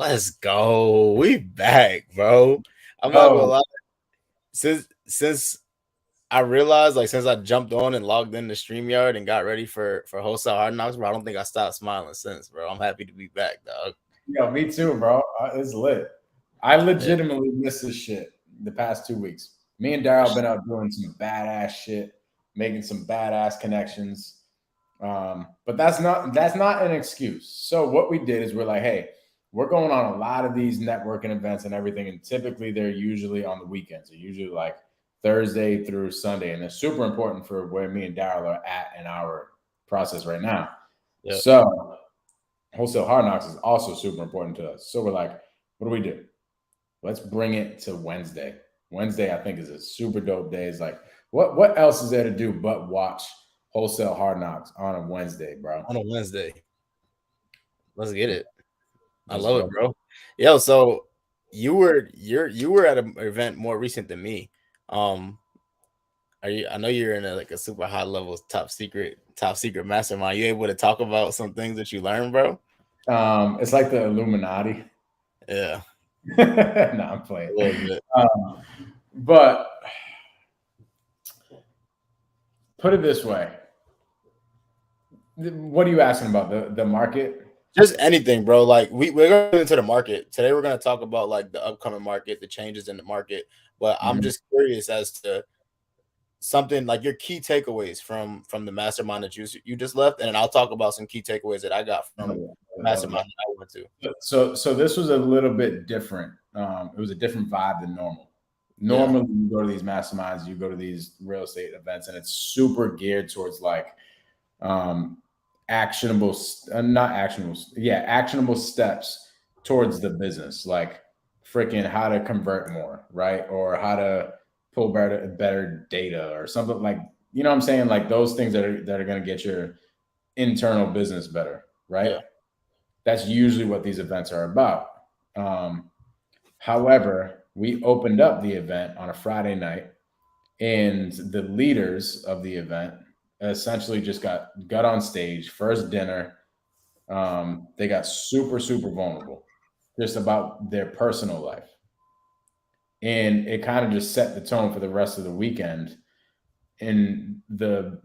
Let's go. We back, bro. I'm not gonna Oh, lie. Since I realized, like, since I jumped on and logged into StreamYard and got ready for Wholesale Hardknocks, bro, I don't think I stopped smiling since, bro. I'm happy to be back, dog. yo, me too, bro. It's lit. I Yeah, legitimately missed this shit the past 2 weeks. Me and Daryl been out doing some badass shit, making some badass connections. But that's not an excuse. So what we did is we're like, hey, we're going on a lot of these networking events and everything, and typically they're usually on the weekends. They're usually like Thursday through Sunday, and they're super important for where me and Daryl are at in our process right now. yeah. So Wholesale Hard Knocks is also super important to us. So we're like, what do we do? Let's bring it to Wednesday. Wednesday, I think, is a super dope day. It's like, what else is there to do but watch Wholesale Hard Knocks on a Wednesday, bro? On a Wednesday. Let's get it. I Let's love go. it, bro. Yo, so you were at an event more recent than me. Um, are you? I know you're in a super high level, top secret mastermind. You able to talk about some things that you learned, bro? It's like the Illuminati. Yeah, No, I'm playing. a little bit. Um, but put it this way. What are you asking about? The market? Just anything, bro. Like we're going into the market today. We're going to talk about like the upcoming market, the changes in the market. But I'm Mhm. just curious as to something like your key takeaways from the mastermind that you just left, and then I'll talk about some key takeaways that I got from the mastermind that I went to. So this was a little bit different. It was a different vibe than normal. Yeah, Normally, you go to these masterminds, you go to these real estate events, and it's super geared towards like um, actionable, not actionable, yeah, actionable steps towards the business, like freaking how to convert more, right, or how to pull better data or something like you know what I'm saying, like those things that are going to get your internal business better, right? yeah. That's usually what these events are about. Um, However, we opened up the event on a Friday night, and the leaders of the event essentially just got on stage, first dinner. They got super vulnerable, just about their personal life, and it kind of just set the tone for the rest of the weekend. And the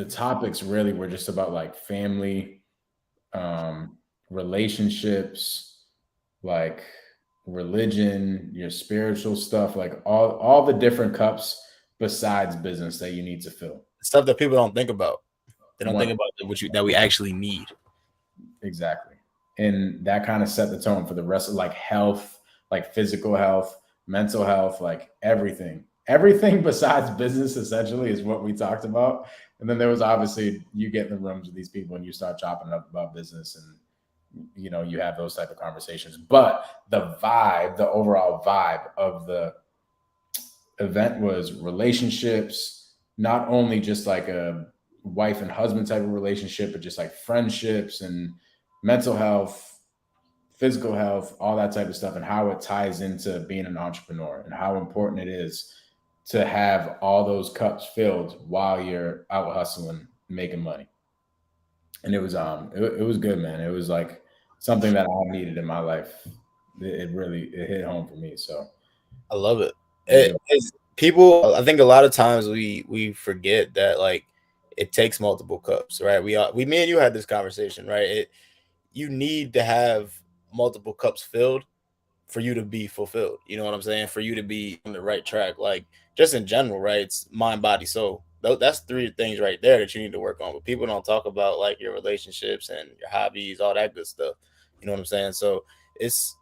topics really were just about like family, um, relationships, like religion, your spiritual stuff, like all the different cups besides business that you need to fill. Stuff that people don't think about. They don't think One, about that we actually need. exactly. And that kind of set the tone for the rest of like health, like physical health, mental health, like everything. Everything besides business essentially is what we talked about. And then there was obviously you get in the rooms with these people and you start chopping up about business, and you have those type of conversations. But the overall vibe of the event was relationships, not only just like a wife and husband type of relationship, but just like friendships and mental health, physical health, all that type of stuff, and how it ties into being an entrepreneur and how important it is to have all those cups filled while you're out hustling, making money. And it was good, man. It was like something that I needed in my life. It really it hit home for me. So I love it. it was good. People, I think a lot of times we forget that like it takes multiple cups, right? Me and you had this conversation, right? You need to have multiple cups filled for you to be fulfilled. You know what I'm saying? For you to be on the right track, like just in general, right? It's mind, body, soul. That's three things right there that you need to work on. But people don't talk about like your relationships and your hobbies, all that good stuff. You know what I'm saying? So it's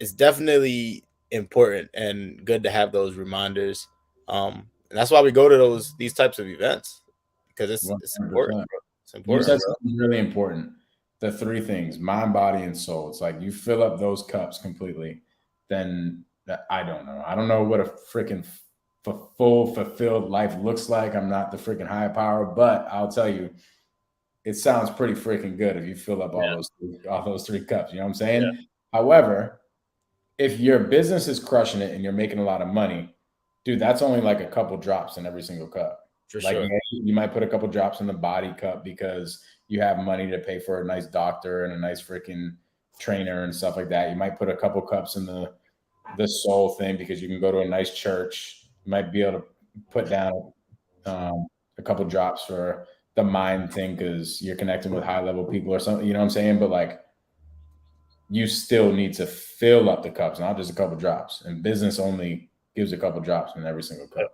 it's definitely important and good to have those reminders. And that's why we go to these types of events because it's important, 100%. bro. It's You important, said bro. something really important. The three things: mind, body, and soul. It's like you fill up those cups completely, then I don't know. I don't know what a freaking full fulfilled life looks like. I'm not the freaking higher power, but I'll tell you, it sounds pretty freaking good if you fill up Yeah, all those three cups. You know what I'm yeah, saying? However, if your business is crushing it and you're making a lot of money, dude, that's only like a couple drops in every single cup. for Like sure. yeah, you might put a couple drops in the body cup because you have money to pay for a nice doctor and a nice freaking trainer and stuff like that. You might put a couple cups in the soul thing because you can go to a nice church. You might be able to put down a couple drops for the mind thing because you're connecting with high level people or something. You know what I'm saying? But like, you still need to fill up the cups, not just a couple drops. And business only gives a couple drops in every single cup.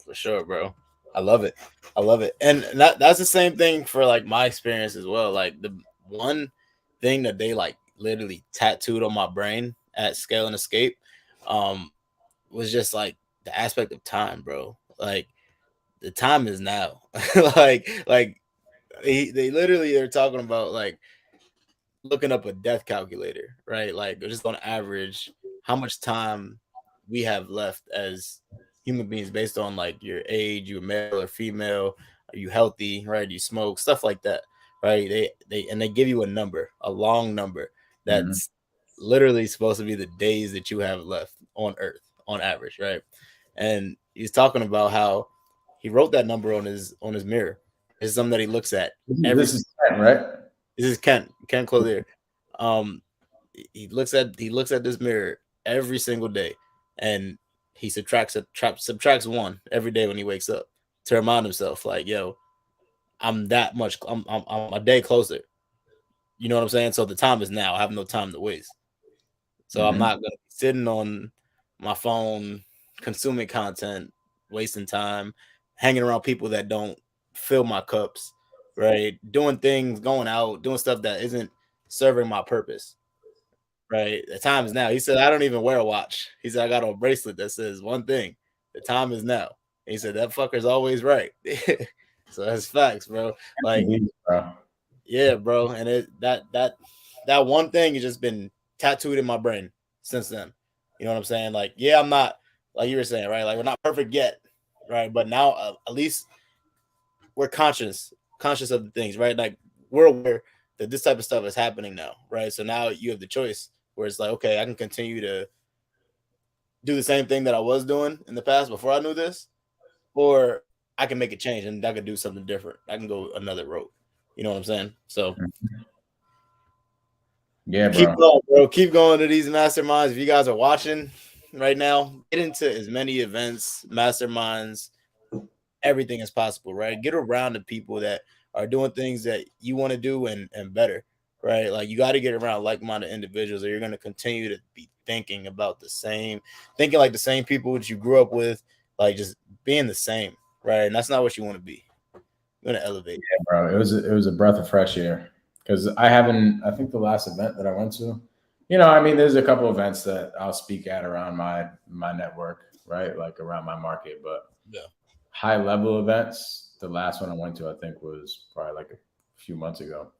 For sure, bro. I love it. I love it. And that's the same thing for like my experience as well. Like the one thing that they like literally tattooed on my brain at Scale and Escape um was just like the aspect of time, bro. Like the time is now. like they literally are talking about like looking up a death calculator, right? Like just on average, how much time we have left as human beings based on like your age, you're male or female, are you healthy, right? Do you smoke, stuff like that, right? They give you a number, a long number Mhm. that's literally supposed to be the days that you have left on Earth on average, right? And he's talking about how he wrote that number on his mirror. It's something that he looks at every. This is 10, right? This is Ken Clothier. Um, he looks at this mirror every single day, and he subtracts one every day when he wakes up to remind himself, like, yo, I'm that much. I'm a day closer. You know what I'm saying? So the time is now. I have no time to waste. So I'm Mm-hmm. not gonna be sitting on my phone, consuming content, wasting time, hanging around people that don't fill my cups, right? Doing things, going out, doing stuff that isn't serving my purpose. Right. The time is now. He said, I don't even wear a watch. He said, I got a bracelet that says one thing. The time is now. And he said, that fucker's always right. So that's facts, bro. Like, Bro. yeah, bro. And that one thing has just been tattooed in my brain since then. You know what I'm saying? Like, yeah, I'm not like you were saying, right? Like, we're not perfect yet, right? But now at least we're conscious of the things, right? Like, we're aware that this type of stuff is happening now, right? So now you have the choice where it's like, okay, I can continue to do the same thing that I was doing in the past before I knew this, or I can make a change and I can do something different. I can go another road. You know what I'm saying? So Yeah, keep bro. going, bro. Keep going to these masterminds. If you guys are watching right now, get into as many events, masterminds, everything is possible, right? Get around the people that are doing things that you want to do and better, right? Like you got to get around like-minded individuals, or you're going to continue to be thinking about thinking like the same people that you grew up with, like just being the same, right? And that's not what you want to be. You're going to elevate. Yeah, bro. It was a breath of fresh air because I haven't. I think the last event that I went to, I mean, there's a couple events that I'll speak at around my network, right? Like around my market, but Yeah, high level events. The last one I went to, I think, was probably like a few months ago.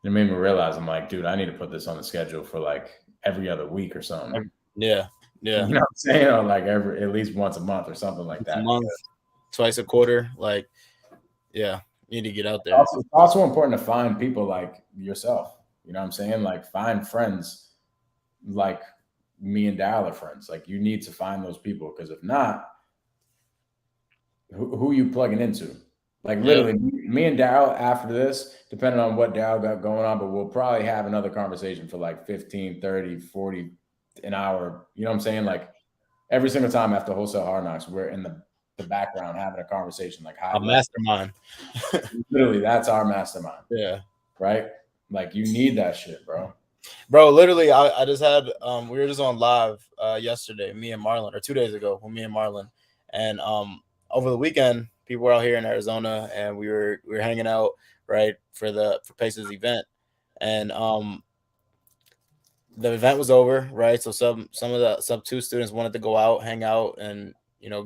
It made me realize I'm like, dude, I need to put this on the schedule for like every other week or something. yeah, You yeah. know what I'm saying? Or like every at least once a month or something like Once a that. month, twice a quarter, like yeah, you need to get out there. It's also important to find people like yourself. You know what I'm saying? Like find friends like me and Daryll are friends. Like you need to find those people because if not, who you plugging into? Like Yeah, literally, me and Daryl after this, depending on what Daryl got going on, but we'll probably have another conversation for like 15, 30, 40 an hour. You know what I'm saying? Like every single time after Wholesale Hardknocks, we're in the background having a conversation like high a level. mastermind. Literally, that's our mastermind, Yeah. right? Like you need that shit, bro. Bro, literally, I just had we were just on live yesterday, me and Marlon, or 2 days ago, with me and Marlon, and over the weekend, people were out here in Arizona, and we were hanging out right for Pace's event, and the event was over, right? So some of the sub two students wanted to go out, hang out, and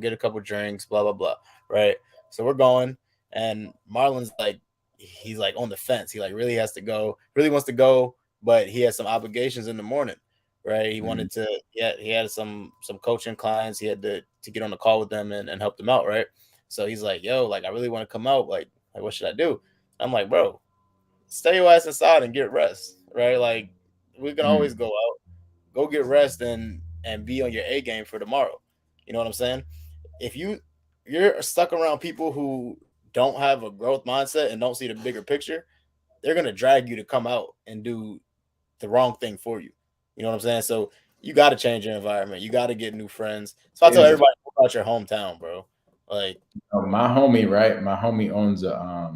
get a couple drinks, blah blah blah, right? So we're going, and Marlon's like, he's like on the fence. He like really has to go, really wants to go, but he has some obligations in the morning, right? He Mhm. wanted to, yeah, he had some coaching clients. He had to get on the call with them and help them out, right? So he's like, yo, like I really want to come out, like what should I do? I'm like, bro, stay your ass inside and get rest, right? Like we can always Mm. go out, go get rest and be on your A game for tomorrow. You know what I'm saying? If you're stuck around people who don't have a growth mindset and don't see the bigger picture, they're gonna drag you to come out and do the wrong thing for you. You know what I'm saying? So you got to change your environment. You got to get new friends. So I tell Is everybody about your hometown, bro. Like, my homie, right? My homie owns a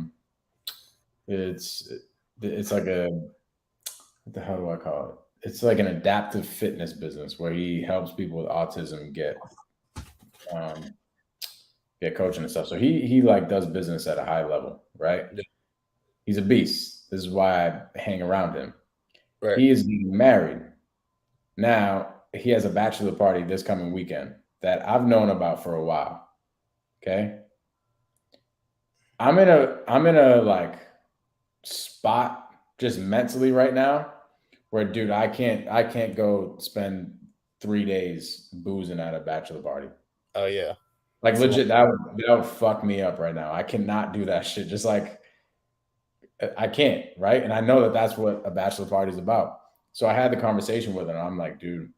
it's it's like a what the hell do I call it? It's like an adaptive fitness business where he helps people with autism um, get coaching and stuff. So he like does business at a high level, right? He's a beast. This is why I hang around him. right. He is getting married. Now he has a bachelor party this coming weekend that I've known about for a while. Okay. I'm in a like spot just mentally right now where dude, I can't go spend 3 days boozing at a bachelor party. Oh yeah. Like It's a lot. legit, that would fuck me up right now. I cannot do that shit. Just like I can't, right? And I know that that's what a bachelor party is about. So I had the conversation with him. I'm like, dude,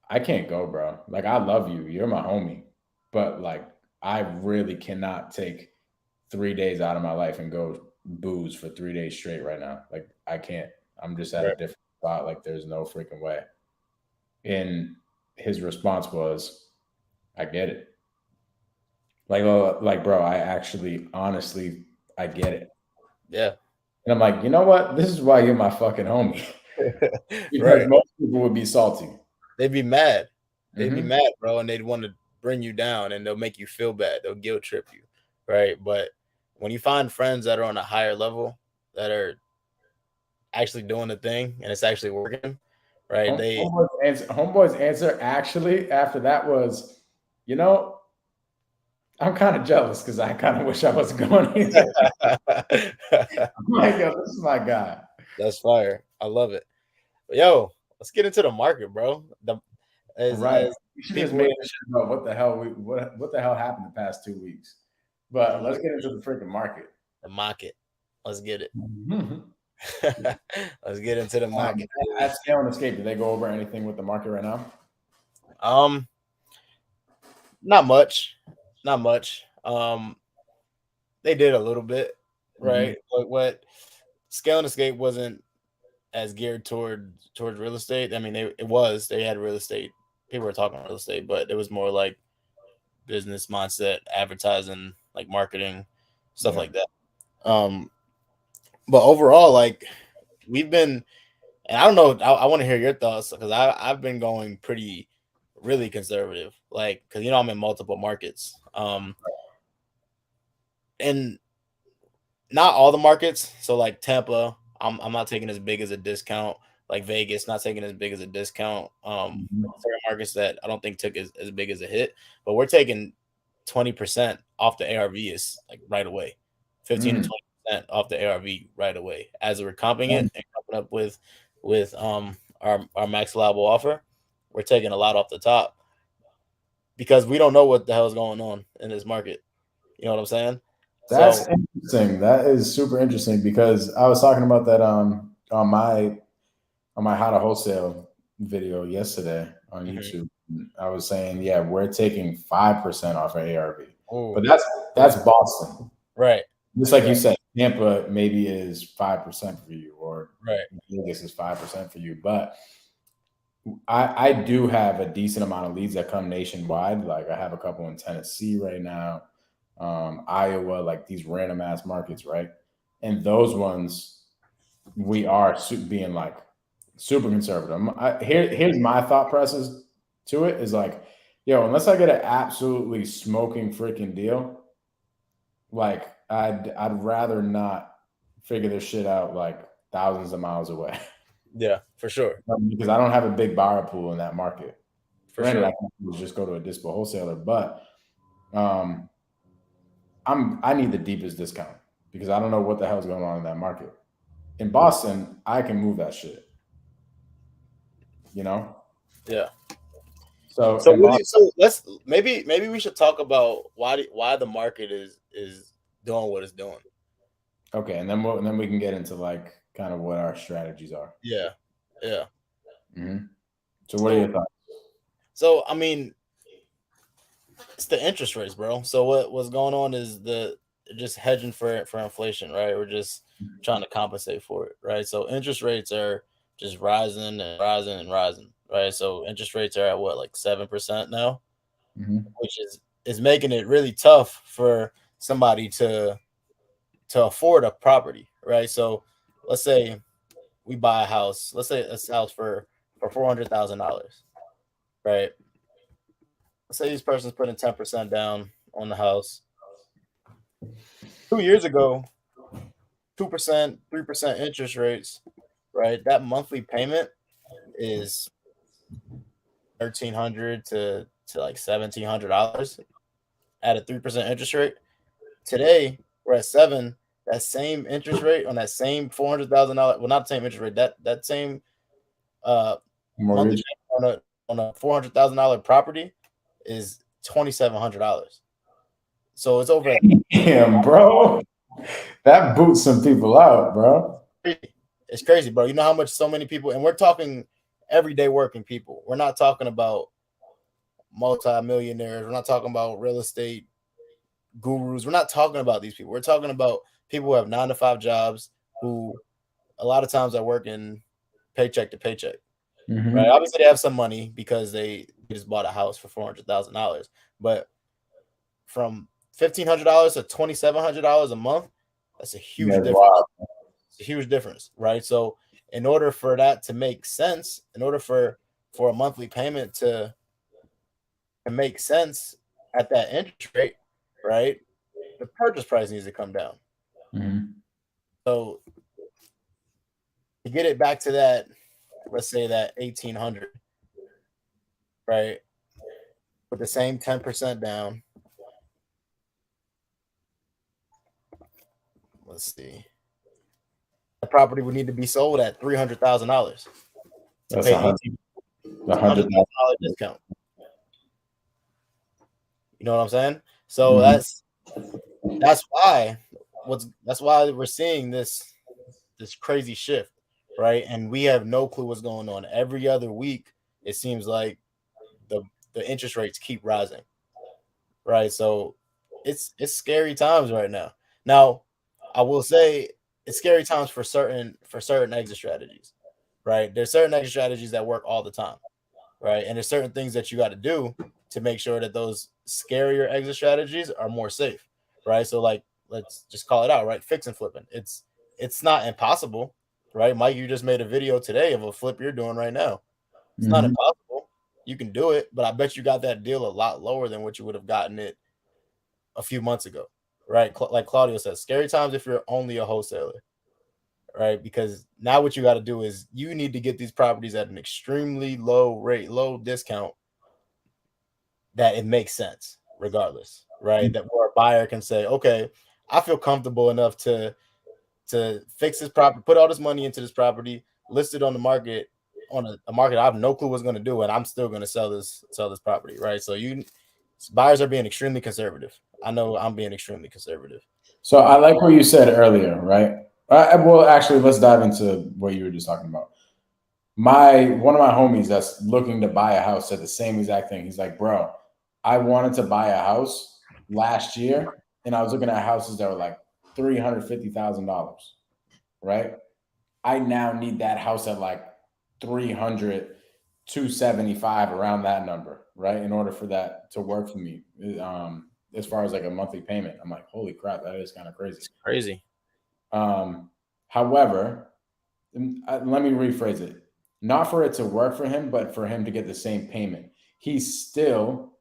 I can't go, bro. Like I love you. You're my homie. But like I really cannot take 3 days out of my life and go booze for 3 days straight right now. Like I can't. I'm just at a Right. different spot. Like there's no freaking way. And his response was, I get it. Like, bro, I actually honestly I get it. Yeah. And I'm like, you know what? This is why you're my fucking homie. Because Right. most people would be salty. They'd be mad. They'd be Hmm. mad, bro, and they'd want to bring you down, and they'll make you feel bad. They'll guilt trip you, right? But when you find friends that are on a higher level, that are actually doing the thing, and it's actually working, right? They Homeboy's answer actually after that was, you know, I'm kind of jealous because I kind of wish I wasn't going either. I'm like, yo, this is my guy. That's fire. I love it. But yo, let's get into the market, bro. The Right. as We should just people make this shit about what the hell happened the past 2 weeks. But let's get into the freaking market. the market. Let's get it. um, Let's get into the market. at Scale and Escape, did they go over anything with the market right now? Um, not much. Not much. They did a little bit, Mhm. right? But what Scale and Escape wasn't as geared towards real estate. I mean, they had real estate. People were talking real estate, but it was more like business mindset, advertising, like marketing, stuff Yeah. like that. Um, but overall, like we've been, and I don't know, I want to hear your thoughts because I've been going pretty, really conservative, like because I'm in multiple markets, and not all the markets. So like Tampa, I'm not taking as big as a discount. Like Vegas, not taking as big as a discount. Mhm. Certain markets that I don't think took as big as a hit, but we're taking 20% off the ARV is like right away, 15 to Mm. 20% off the ARV right away as we're comping it and coming up with our max allowable offer. We're taking a lot off the top because we don't know what the hell is going on in this market. You know what I'm saying? That's So, interesting. That is super interesting because I was talking about that on my how to wholesale video yesterday on mhm. YouTube. I was saying, yeah, we're taking 5% off our ARV, but Oh, that's Boston. right, Just like you right, said, Tampa maybe is 5% for you, or right. Vegas is 5% for you. But I do have a decent amount of leads that come nationwide. Like I have a couple in Tennessee right now, Iowa, like these random ass markets, right? And those ones we are being like super conservative. Here's my thought process to it is like, yo, unless I get an absolutely smoking freaking deal, like I'd rather not figure this shit out like thousands of miles away. Yeah, for sure, Because I don't have a big buyer pool in that market. for Granted, I sure. can just go to a dispo wholesaler, but um, I need the deepest discount because I don't know what the hell's going on in that market. In Boston, I can move that shit, you know. Yeah. So So in what do you? Boston, So let's maybe we should talk about why the market is doing what it's doing. okay, and then we can get into like kind of what our strategies are. Yeah, yeah. Hmm. So what are your So thoughts? I mean, it's the interest rates, bro. So what's going on is just hedging for inflation, right? We're just trying to compensate for it, right? So interest rates are just rising and rising and rising, right? So interest rates are at what, like 7% now, Mm-hmm. which is making it really tough for somebody to afford a property, right? So let's say we buy a house. Let's say it's a house for $400,000, right? Let's say this person's putting 10% down on the house. 2 years ago, 2%, 3% interest rates, right? That monthly payment is 1,300 to like $1,700 at a 3% interest rate. Today, we're at 7. That same interest rate on that same $400,000, well, not the same interest rate, that same uh monthly Mortgage. payment on a $400,000 property is $2,700. So it's over at Damn, bro. That boots some people out, bro. it's crazy, bro. You know how much so many people, and we're talking everyday working people. We're not talking about multi-millionaires. We're not talking about real estate gurus. We're not talking about these people. We're talking about people who have 9 to 5 jobs who a lot of times are working paycheck to paycheck. Right. Mm-hmm. Obviously, they have some money because they just bought a house for $400,000. But from $1,500 to $2,700 a month, that's a huge That's difference. wild. It's a huge difference, right? So, in order for that to make sense, in order for a monthly payment to make sense at that interest rate, right, the purchase price needs to come down. Mm-hmm. So to get it back to that, let's say that 1,800, right, with the same 10% down. Let's see. The property would need to be sold at $300,000 to That's pay 18 a hundred thousand. $100,000 discount. You know what I'm saying? So Mm-hmm. that's why that's why we're seeing this crazy shift, right? And we have no clue what's going on. Every other week, it seems like the the interest rates keep rising, right? So it's scary times right now. Now, I will say it's scary times for certain exit strategies, right? There's certain exit strategies that work all the time, right? And there's certain things that you got to do to make sure that those scarier exit strategies are more safe, right? So like let's just call it out, right? Fix and flipping. It's not impossible, right? Mike, you just made a video today of a flip you're doing right now. It's not Mm-hmm. impossible. You can do it, but I bet you got that deal a lot lower than what you would have gotten it a few months ago, right? Like Claudio says, scary times if you're only a wholesaler, right? Because now what you got to do is you need to get these properties at an extremely low rate, low discount that it makes sense regardless, right? That where a buyer can say, okay, I feel comfortable enough to fix this property, put all this money into this property, list it on the market on a market I have no clue what's going to do, and I'm still going to sell this property, right? So buyers are being extremely conservative. I know I'm being extremely conservative. So I like what you said earlier, right? Well, actually, let's dive into what you were just talking about. One of my homies that's looking to buy a house said the same exact thing. He's like, bro, I wanted to buy a house last year, and I was looking at houses that were like $350,000, right? I now need that house at like 300, 275, around that number, right? In order for that to work for me, as far as like a monthly payment. I'm like, holy crap, that is kind of crazy. It's crazy. Um, However, let me rephrase it. Not for it to work for him, but for him to get the same payment. He still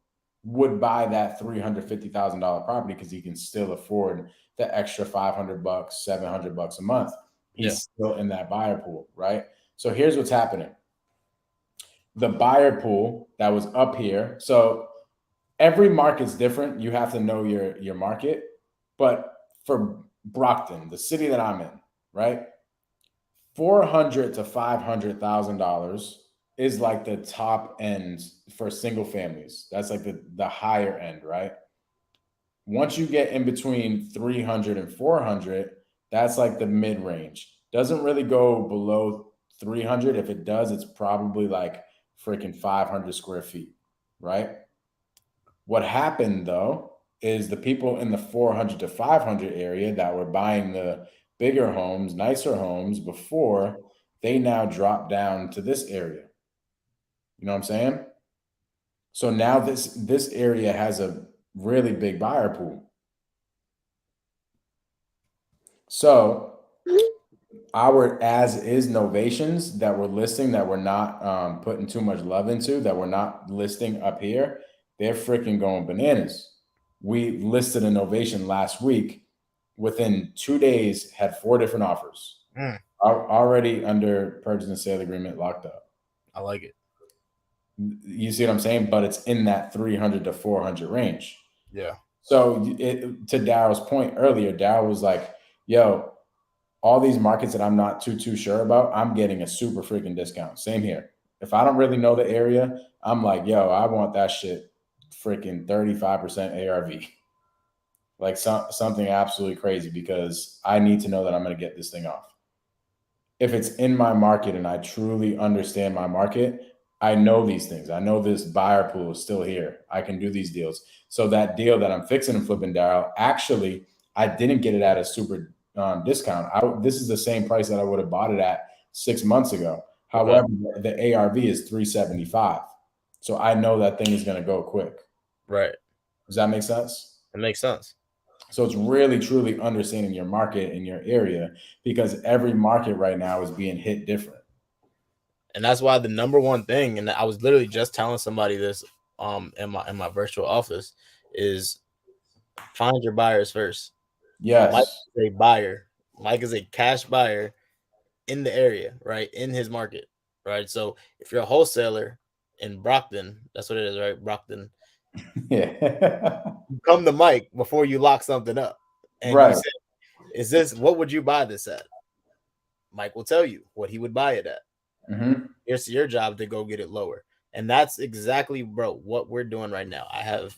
would buy that $350,000 property because he can still afford the extra $500, $700 a month. Yeah. He's still in that buyer pool, right? So here's what's happening. The buyer pool that was up here. So every market's different. You have to know your market. But for Brockton, the city that I'm in, right? $400 to $500,000 is like the top end for single families. That's like the higher end, right? Once you get in between 300 and 400, that's like the mid range. Doesn't really go below 300. If it does, it's probably like freaking 500 square feet, right? What happened though is the people in the 400 to 500 area that were buying the bigger homes, nicer homes before, they now drop down to this area. You know what I'm saying? So now this area has a really big buyer pool. So our as is novations that we're listing, that we're not putting too much love into, that we're not listing up here, they're freaking going bananas. We listed a novation last week. Within 2 days, had 4 different offers. Already under purchase and sale agreement locked up. I like it. You see what I'm saying? But it's in that 300 to 400 range. Yeah. So to Daryl's point earlier, Daryl was like, yo, all these markets that I'm not too sure about, I'm getting a super freaking discount. Same here. If I don't really know the area, I'm like, yo, I want that shit freaking 35% ARV. Like something absolutely crazy, because I need to know that I'm going to get this thing off. If it's in my market and I truly understand my market, I know these things. I know this buyer pool is still here. I can do these deals. So that deal that I'm fixing and flipping, Daryl, actually, I didn't get it at a super discount. This is the same price that I would have bought it at 6 months ago. However, the ARV is 375. So I know that thing is going to go quick. Right. Does that make sense? It makes sense. So it's really, truly understanding your market and your area, because every market right now is being hit different. And that's why the number one thing, and I was literally just telling somebody this in my virtual office, is find your buyers first. Yes. Mike is a buyer. Mike is a cash buyer in the area, right? In his market, right? So if you're a wholesaler in Brockton, that's what it is, right? Brockton. Yeah. You come to Mike before you lock something up. And Right. you say, is this, what would you buy this at? Mike will tell you what he would buy it at. Mm-hmm. It's your job to go get it lower. And that's exactly, bro, what we're doing right now. I have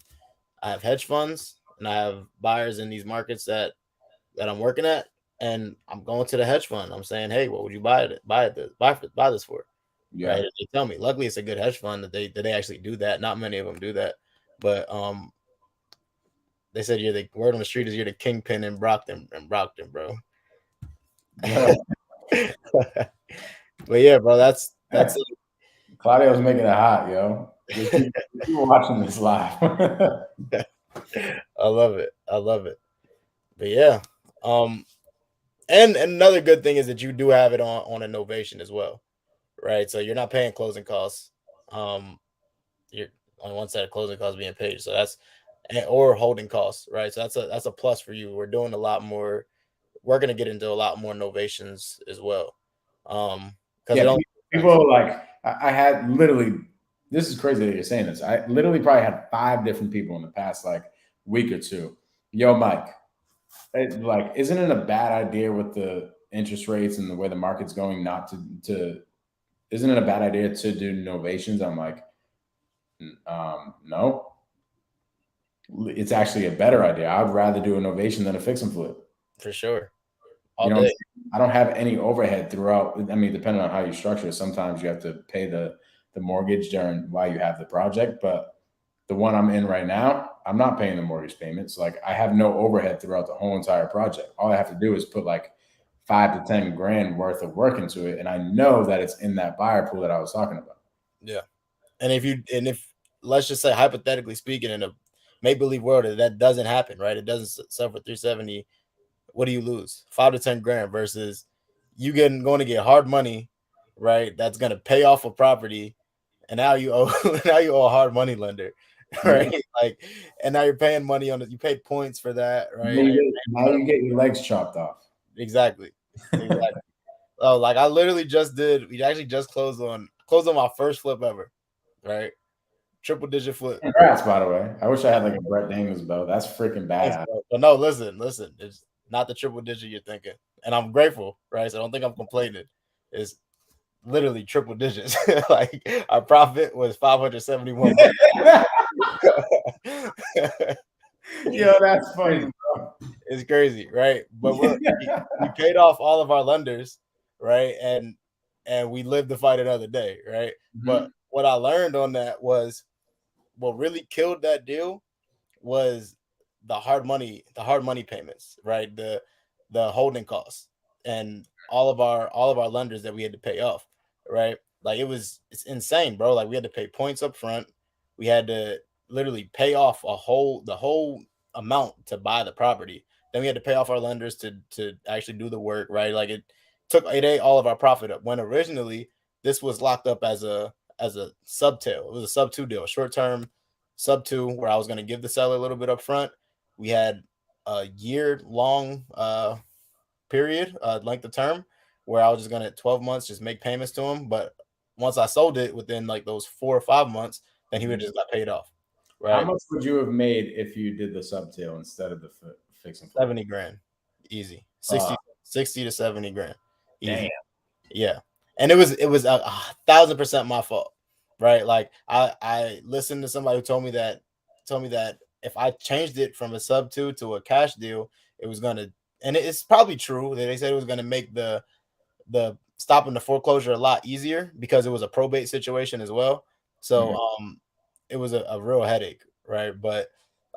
hedge funds and I have buyers in these markets that I'm working at, and I'm going to the hedge fund. I'm saying, hey, what would you buy this for? Yeah. Right? They tell me. Luckily, it's a good hedge fund that they actually do that. Not many of them do that, but they said you're the word on the street is you're the kingpin in Brockton, bro. Yeah. But yeah, bro, that's it. Claudio's making it hot, yo. Keep watching this live. I love it. I love it. But yeah, and another good thing is that you do have it on a novation as well, right? So you're not paying closing costs. You're on one side of closing costs being paid, so that's or holding costs, right? So that's a plus for you. We're doing a lot more. We're gonna get into a lot more novations as well. Because yeah, people like I had literally. This is crazy that you're saying this. I literally probably had 5 different people in the past like week or two. Yo, Mike, like, isn't it a bad idea with the interest rates and the way the market's going not to isn't it a bad idea to do novations? I'm like, no. It's actually a better idea. I'd rather do a novation than a fix and flip. For sure. You know, I don't have any overhead throughout. I mean, depending on how you structure it, sometimes you have to pay the mortgage during while you have the project. But the one I'm in right now, I'm not paying the mortgage payments. Like, I have no overhead throughout the whole entire project. All I have to do is put like 5 to 10 grand worth of work into it, and I know that it's in that buyer pool that I was talking about. Yeah, and if let's just say hypothetically speaking, in a make believe world that doesn't happen, right? It doesn't sell for 370. What do you lose? 5 to 10 grand versus you going to get hard money, right? That's going to pay off a property, and now you owe a hard money lender, right? Yeah. Like, and now you're paying money on it. You pay points for that, right? Now you get your legs chopped off. Exactly. Oh, like I literally just did. We actually just closed on my first flip ever, right? Triple digit flip. Congrats, by the way. I wish I had like a Brett Daniels belt. That's freaking bad. But no, listen. It's not the triple digit you're thinking, and I'm grateful, right? So I don't think I'm complaining. It's literally triple digits. Like our profit was 571. Yo, that's funny, bro. It's crazy, right? But we paid off all of our lenders, right? And we lived to fight another day, right? Mm-hmm. But what I learned on that was what really killed that deal was the hard money payments, right? The holding costs and all of our lenders that we had to pay off, right? Like it's insane, bro. Like we had to pay points up front. We had to literally pay off the whole amount to buy the property. Then we had to pay off our lenders to actually do the work, right? Like it ate all of our profit up. When originally this was locked up as a subtail. It was a sub two deal, short term sub two, where I was going to give the seller a little bit up front. We had a year long period, length of term, where I was just going to 12 months just make payments to him. But once I sold it within like those 4 or 5 months, then he would just got paid off. How Right. much would you have made if you did the subtail instead of the fix and flip? 70 grand. Easy. 60 to 70 grand. Easy. Damn. Yeah. And it was 1,000% my fault. Right. Like I listened to somebody who told me that if I changed it from a sub two to a cash deal, it was gonna, and it's probably true that they said it was gonna make the stopping the foreclosure a lot easier because it was a probate situation as well. So it was a real headache, right? But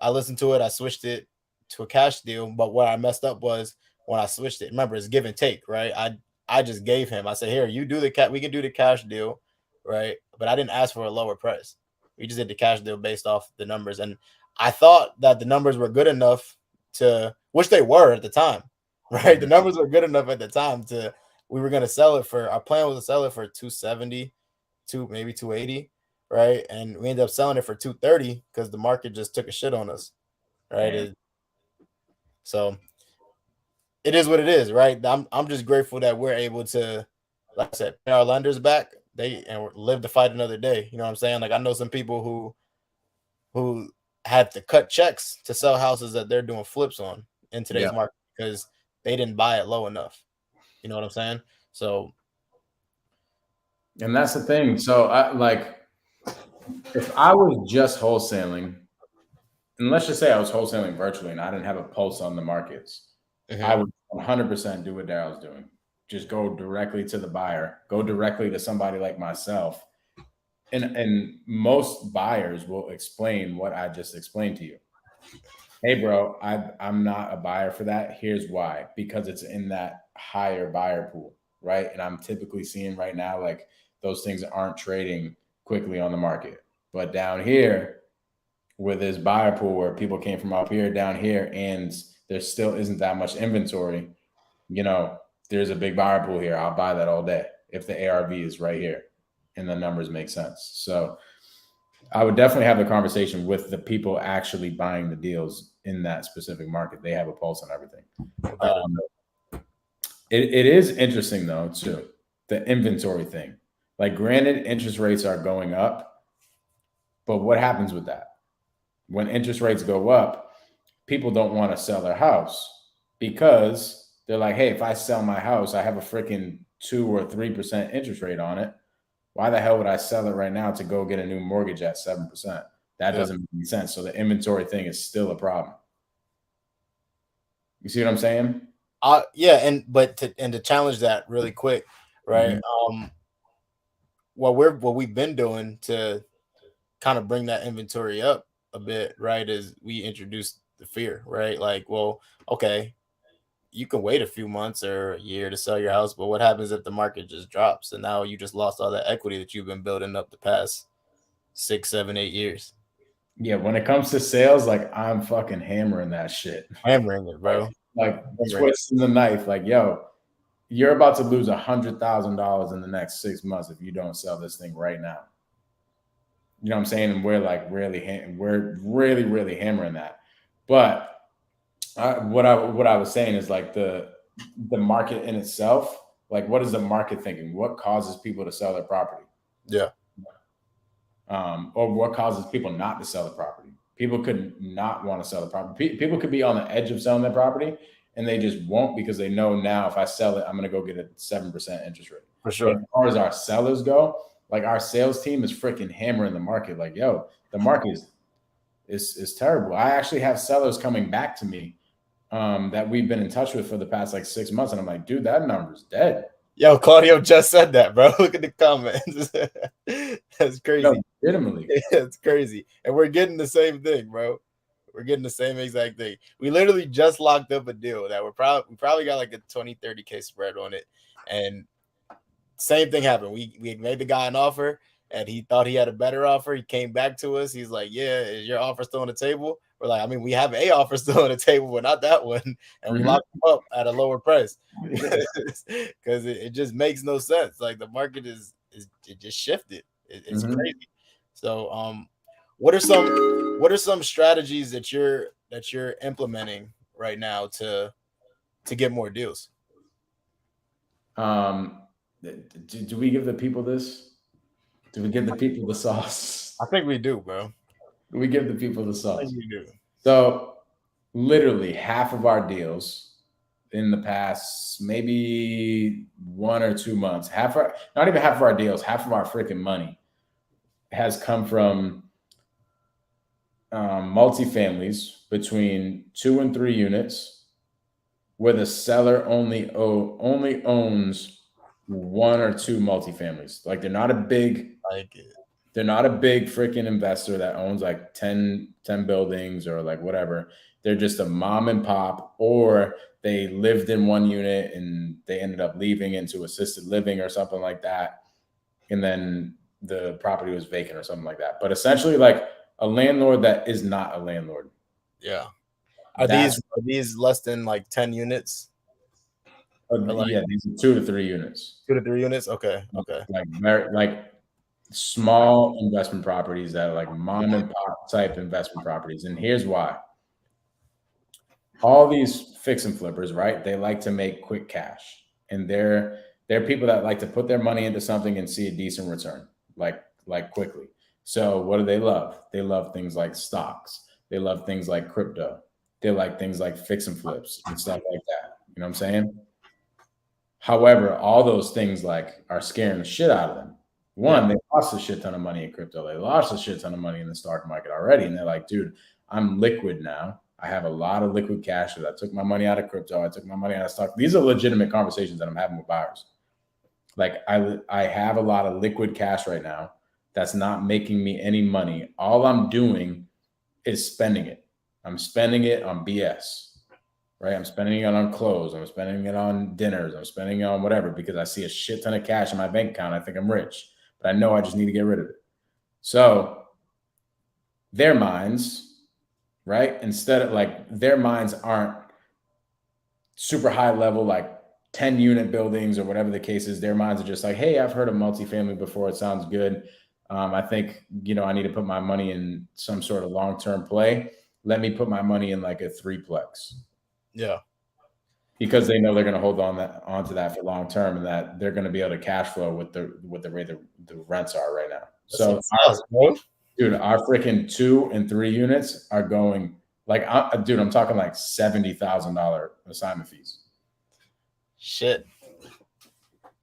I listened to it, I switched it to a cash deal. But what I messed up was when I switched it. Remember, it's give and take, right? I just gave him. I said, here, you do we can do the cash deal, right? But I didn't ask for a lower price. We just did the cash deal based off the numbers. And I thought that the numbers were good enough to, which they were at the time, right? The numbers were good enough at the time to, we were going to sell it for, our plan was to sell it for 270, maybe 280, right? And we ended up selling it for 230 because the market just took a shit on us, right? So it is what it is, right? I'm just grateful that we're able to, like I said, pay our lenders back, and live to fight another day. You know what I'm saying? Like I know some people who had to cut checks to sell houses that they're doing flips on in today's market because they didn't buy it low enough. You know what I'm saying? So, and that's the thing. So if I was just wholesaling, and let's just say I was wholesaling virtually and I didn't have a pulse on the markets, I would 100% do what Daryl's doing. Just go directly to the buyer, go directly to somebody like myself. And most buyers will explain what I just explained to you. Hey, bro, I'm not a buyer for that. Here's why. Because it's in that higher buyer pool, right? And I'm typically seeing right now, like those things aren't trading quickly on the market. But down here, with this buyer pool where people came from up here down here, and there still isn't that much inventory, there's a big buyer pool here. I'll buy that all day if the ARV is right here and the numbers make sense. So I would definitely have the conversation with the people actually buying the deals in that specific market. They have a pulse on everything. It is interesting though, too, the inventory thing. Like, granted, interest rates are going up, but what happens with that? When interest rates go up, people don't want to sell their house because they're like, hey, if I sell my house, I have a freaking 2 or 3% interest rate on it. Why the hell would I sell it right now to go get a new mortgage at 7%? That doesn't make any sense. So the inventory thing is still a problem. You see what I'm saying? Yeah, to challenge that really quick, right? What we've been doing to kind of bring that inventory up a bit, right, is we introduced the fear, right? Like, well, okay, you can wait a few months or a year to sell your house, but what happens if the market just drops and now you just lost all that equity that you've been building up the past 6, 7, 8 years? Yeah, when it comes to sales, like, I'm fucking hammering that shit. Hammering it, bro. Like twisting the knife. Like, yo, you're about to lose $100,000 in the next 6 months if you don't sell this thing right now. You know what I'm saying? And we're like really hammering that. But what I was saying is, like, the market in itself, like, what is the market thinking? What causes people to sell their property? Yeah. Or what causes people not to sell the property? People could not want to sell the property. People could be on the edge of selling their property, and they just won't because they know now if I sell it, I'm going to go get a 7% interest rate. For sure. As far as our sellers go, like, our sales team is freaking hammering the market. Like, yo, the market is terrible. I actually have sellers coming back to me that we've been in touch with for the past like 6 months, and I'm like, dude, that number's dead. Yo, Claudio just said that, bro. Look at the comments. That's crazy. No, legitimately. It's crazy. And we're getting the same thing, bro. We're getting the same exact thing. We literally just locked up a deal that we probably got like a 20-30K spread on it, and same thing happened. We made the guy an offer, and he thought he had a better offer. He came back to us. He's like, "Yeah, is your offer still on the table?" We're like, "I mean, we have a offer still on the table, but not that one." And we locked him up at a lower price because it just makes no sense. Like the market is it just shifted. It's crazy. So, what are some strategies that you're implementing right now to get more deals? Do we give the people this? Do we give the people the sauce? I think we do, bro. Do we give the people the I think sauce? we do. So, literally half of our deals in the past maybe 1 or 2 months, not even half of our deals, half of our freaking money has come from multifamilies between 2 and 3 units, where the seller only owns 1 or 2 multifamilies. Like Like it. they're not a big freaking investor that owns like 10 buildings or like whatever. They're just a mom and pop, or they lived in one unit and they ended up leaving into assisted living or something like that. And then the property was vacant or something like that. But essentially, like a landlord that is not a landlord. Yeah. That's Are these less than like 10 units? Or like yeah, these are 2 to 3 units. 2 to 3 units? Okay. Okay. Like small investment properties that are like mom and pop type investment properties. And here's why. All these fix and flippers, right? They like to make quick cash. And they're people that like to put their money into something and see a decent return, like quickly. So what do they love? They love things like stocks. They love things like crypto. They like things like fix and flips and stuff like that. You know what I'm saying? However, all those things like are scaring the shit out of them. One, they lost a shit ton of money in crypto. They lost a shit ton of money in the stock market already. And they're like, dude, I'm liquid now. I have a lot of liquid cash that I took my money out of crypto. I took my money out of stock. These are legitimate conversations that I'm having with buyers. Like I have a lot of liquid cash right now that's not making me any money. All I'm doing is spending it. I'm spending it on BS, right? I'm spending it on clothes. I'm spending it on dinners. I'm spending it on whatever because I see a shit ton of cash in my bank account. I think I'm rich, but I know I just need to get rid of it. So their minds, right? Instead of like their minds aren't super high level, like 10 unit buildings or whatever the case is. Their minds are just like, hey, I've heard of multifamily before. It sounds good. I think, I need to put my money in some sort of long-term play. Let me put my money in like a threeplex. Yeah. Because they know they're going to hold onto that for long term, and that they're going to be able to cash flow with the rate the rents are right now. So, dude, our freaking 2 and 3 units are going like, dude, I'm talking like $70,000 assignment fees. Shit.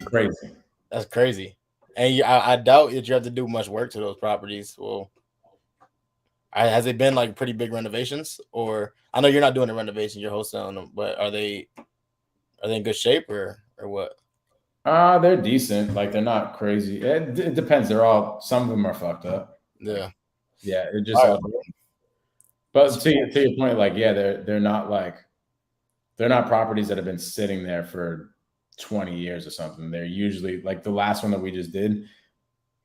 Crazy. That's crazy. And I doubt that you have to do much work to those properties. Well, has it been like pretty big renovations? Or I know you're not doing the renovation, you're wholesaling them, but are they in good shape or what? They're decent. Like they're not crazy. It depends. Some of them are fucked up. Yeah. Yeah. It just all. But to your point, like they're not properties that have been sitting there for 20 years or something. They're usually like the last one that we just did.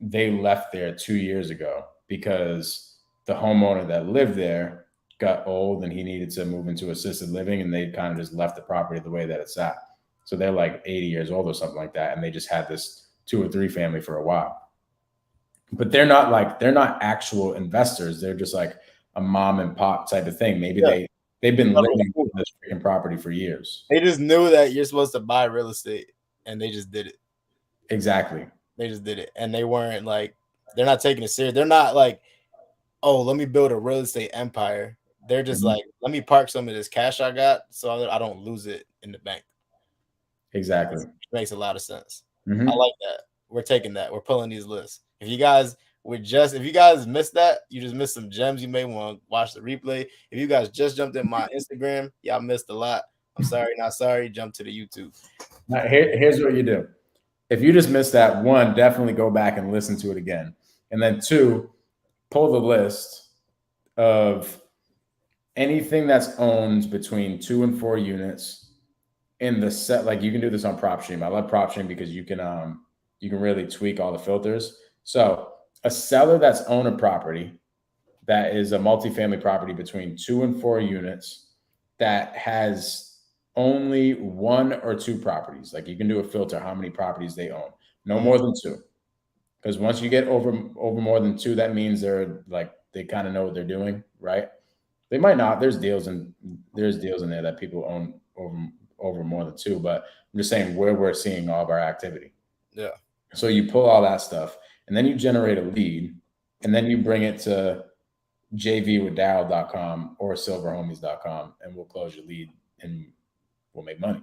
They left there 2 years ago because the homeowner that lived there got old and he needed to move into assisted living, and they kind of just left the property the way that it's at. So they're like 80 years old or something like that, and they just had this 2 or 3 family for a while. But they're not actual investors. They're just like a mom and pop type of thing. Maybe they've been living in this freaking property for years. They just knew that you're supposed to buy real estate, and they just did it. Exactly. They just did it, and they weren't like, they're not taking it serious. They're not like, oh, let me build a real estate empire. They're just like, let me park some of this cash I got so I don't lose it in the bank. Exactly. Makes a lot of sense. I like that. We're taking that. We're pulling these lists. If you guys missed that, you just missed some gems. You may want to watch the replay. If you guys just jumped in my Instagram, y'all missed a lot. I'm sorry, not sorry. Jump to the YouTube. Now, here's what you do. If you just missed that, 1, definitely go back and listen to it again. And then 2, pull the list of anything that's owned between 2 and 4 units in the set. Like you can do this on PropStream. I love PropStream because you can really tweak all the filters. So a seller that's owned a property that is a multifamily property between 2 and 4 units that has only 1 or 2 properties. Like you can do a filter how many properties they own. No more than 2. Because once you get over more than 2, that means they're like they kind of know what they're doing, right? They might not. There's deals in there that people own over more than 2, but I'm just saying where we're seeing all of our activity. Yeah. So you pull all that stuff, and then you generate a lead, and then you bring it to JV with Daryll.com or silverhomies.com, and we'll close your lead and we'll make money.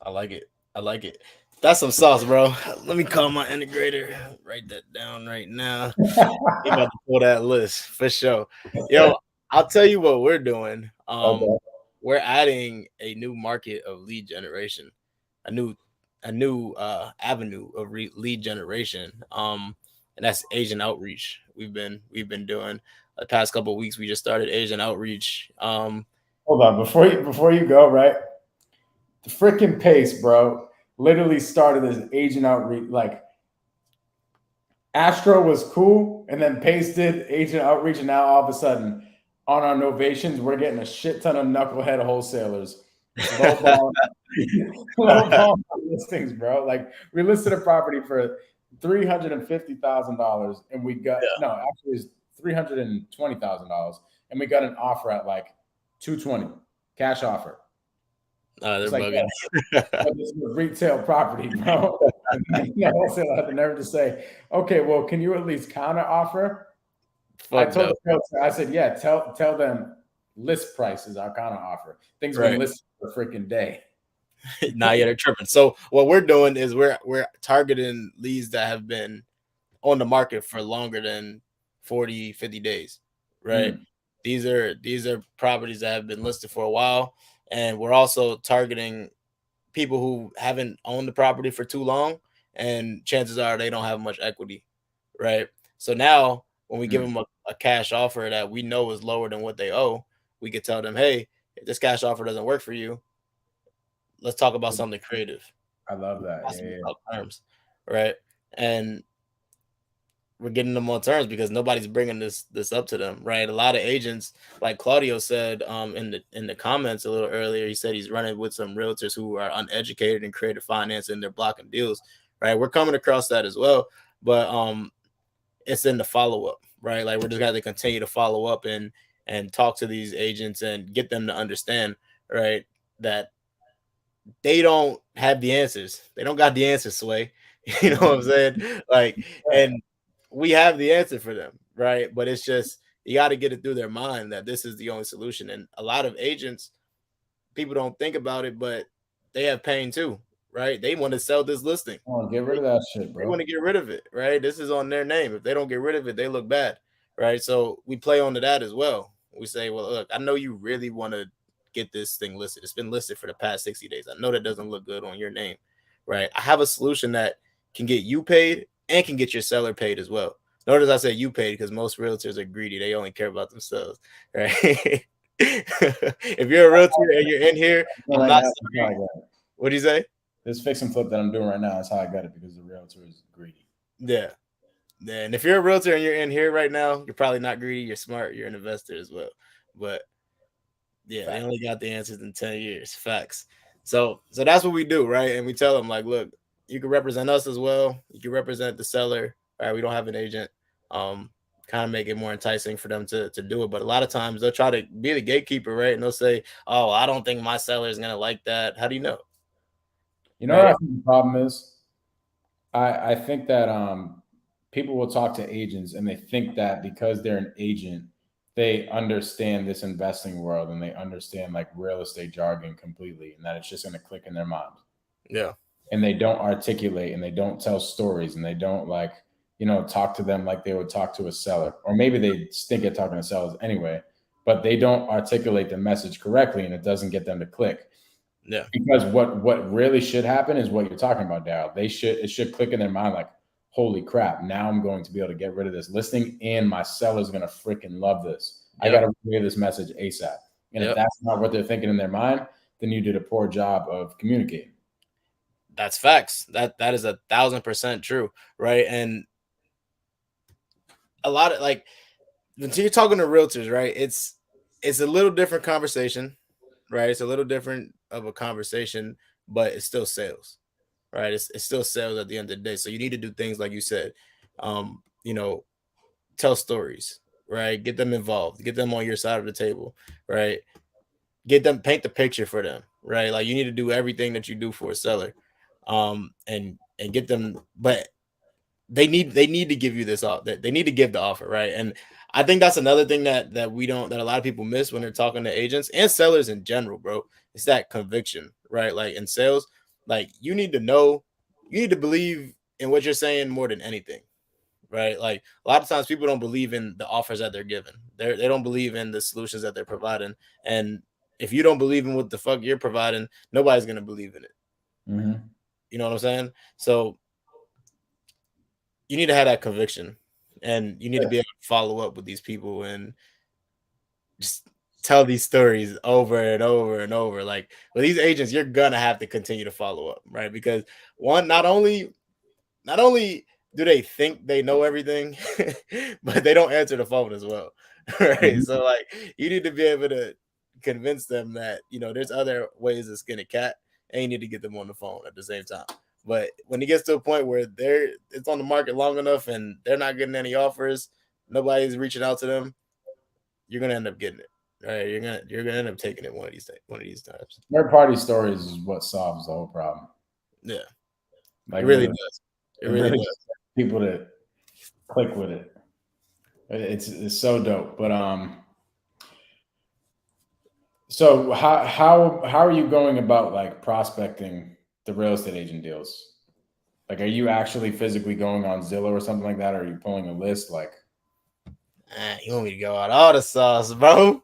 I like it. I like it. That's some sauce, bro. Let me call my integrator. Write that down right now. He about to pull that list for sure. Yo, I'll tell you what we're doing. Okay. We're adding a new market of lead generation, a new avenue of lead generation. And that's Asian outreach. We've been doing the past couple of weeks. We just started Asian outreach. Hold on, before you go, right? The freaking pace, bro, literally started as agent outreach. Like Astro was cool, and then Pace did agent outreach, and now all of a sudden, on our novations, we're getting a shit ton of knucklehead wholesalers. Low ball, low ball listings, bro. Like we listed a property for $350,000, and we got no, actually it's $320,000, and we got an offer at like 220 cash offer. They're It's like, bugging. this is a retail property, bro. And then wholesale had the nerve to say, okay, well, can you at least counter offer? I Fuck told no. the realtor, I said, yeah, tell them list price is our counter offer. Things been Right. listed for a freaking day. Nah, yeah, they're tripping. So what we're doing is we're targeting leads that have been on the market for longer than 40, 50 days, right? These are properties that have been listed for a while, and we're also targeting people who haven't owned the property for too long, and chances are they don't have much equity, right? So now when we give them a cash offer that we know is lower than what they owe, we could tell them, hey, if this cash offer doesn't work for you, let's talk about something creative. I love that. Yeah. Terms, right? And we're getting them on terms because nobody's bringing this up to them, right? A lot of agents, like Claudio said in the comments a little earlier, he said he's running with some realtors who are uneducated in creative finance and they're blocking deals, right? We're coming across that as well, but it's in the follow up, right? Like we're just going to continue to follow up and talk to these agents and get them to understand, right, that they don't have the answers. They don't got the answers, Sway. You know what I'm saying? Like, and we have the answer for them, right? But it's just you got to get it through their mind that this is the only solution. And a lot of agents, people don't think about it, but they have pain too, right? They want to sell this listing. Oh, get rid of that shit, bro. They want to get rid of it, right? This is on their name. If they don't get rid of it, they look bad, right? So we play onto that as well. We say, well, look, I know you really want to get this thing listed. It's been listed for the past 60 days. I know that doesn't look good on your name, right? I have a solution that can get you paid and can get your seller paid as well. Notice I said you paid because most realtors are greedy. They only care about themselves, right? If you're a realtor and you're in here, I'm not sorry. What do you say? This fix and flip that I'm doing right now is how I got it because the realtor is greedy. Yeah. And if you're a realtor and you're in here right now, you're probably not greedy. You're smart. You're an investor as well. But yeah, they only got the answers in 10 years. Facts. So that's what we do, right? And we tell them, like, look, you can represent us as well. You can represent the seller. Right? We don't have an agent. Kind of make it more enticing for them to do it. But a lot of times they'll try to be the gatekeeper, right? And they'll say, oh, I don't think my seller is gonna like that. How do you know? You know what I think the problem is? I think that people will talk to agents and they think that because they're an agent, they understand this investing world and they understand like real estate jargon completely and that it's just going to click in their mind. Yeah. And they don't articulate and they don't tell stories and they don't like, talk to them like they would talk to a seller. Or maybe they stink at talking to sellers anyway, but they don't articulate the message correctly and it doesn't get them to click. Yeah. Because what really should happen is what you're talking about, Daryll. It should click in their mind like, holy crap, now I'm going to be able to get rid of this listing and my seller's going to freaking love this. I got to relay this message ASAP. And if Yep. that's not what they're thinking in their mind, then you did a poor job of communicating. That's facts. That is 1,000% true, right? And a lot of like when you're talking to realtors, right? It's a little different conversation, right? It's a little different of a conversation, but it's still sales, right? It's still sales at the end of the day. So you need to do things like you said, you know, tell stories, right? Get them involved, get them on your side of the table, right? Get them, paint the picture for them, right? Like you need to do everything that you do for a seller, and get them, but they need to give you this off, that they need to give the offer, right? And I think that's another thing that we don't, that a lot of people miss when they're talking to agents and sellers in general, bro. It's that conviction, right? Like in sales, like you need to know, you need to believe in what you're saying more than anything, right? Like a lot of times people don't believe in the offers that they're giving. They don't believe in the solutions that they're providing. And if you don't believe in what the fuck you're providing, nobody's gonna believe in it. Mm-hmm. You know what I'm saying? So you need to have that conviction, and you need to be able to follow up with these people and just tell these stories over and over and over. Like with these agents, you're gonna have to continue to follow up, right? Because one, not only do they think they know everything, but they don't answer the phone as well. Right. Mm-hmm. So like you need to be able to convince them that there's other ways to skin a cat, and you need to get them on the phone at the same time. But when it gets to a point where it's on the market long enough and they're not getting any offers, nobody's reaching out to them, you're gonna end up getting it. Right. You're gonna end up taking it one of these times. Third party stories is what solves the whole problem. Yeah. It Like really literally, does. It it really really does. people to click with it. It's so dope. But so how are you going about like prospecting the real estate agent deals? Like, are you actually physically going on Zillow or something like that? Or are you pulling a list? Like, You want me to go out all the sauce, bro?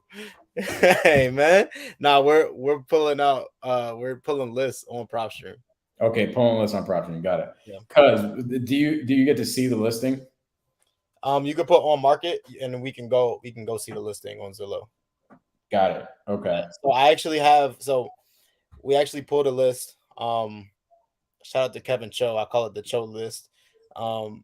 Hey man, nah, we're pulling out. We're pulling lists on PropStream. okay, pulling a list on property, you got it. Yeah. Cause do you get to see the listing? You can put on market, and we can go see the listing on Zillow. Got it. Yeah. Okay. So I actually have. So we actually pulled a list. Shout out to Kevin Cho. I call it the Cho list. Um,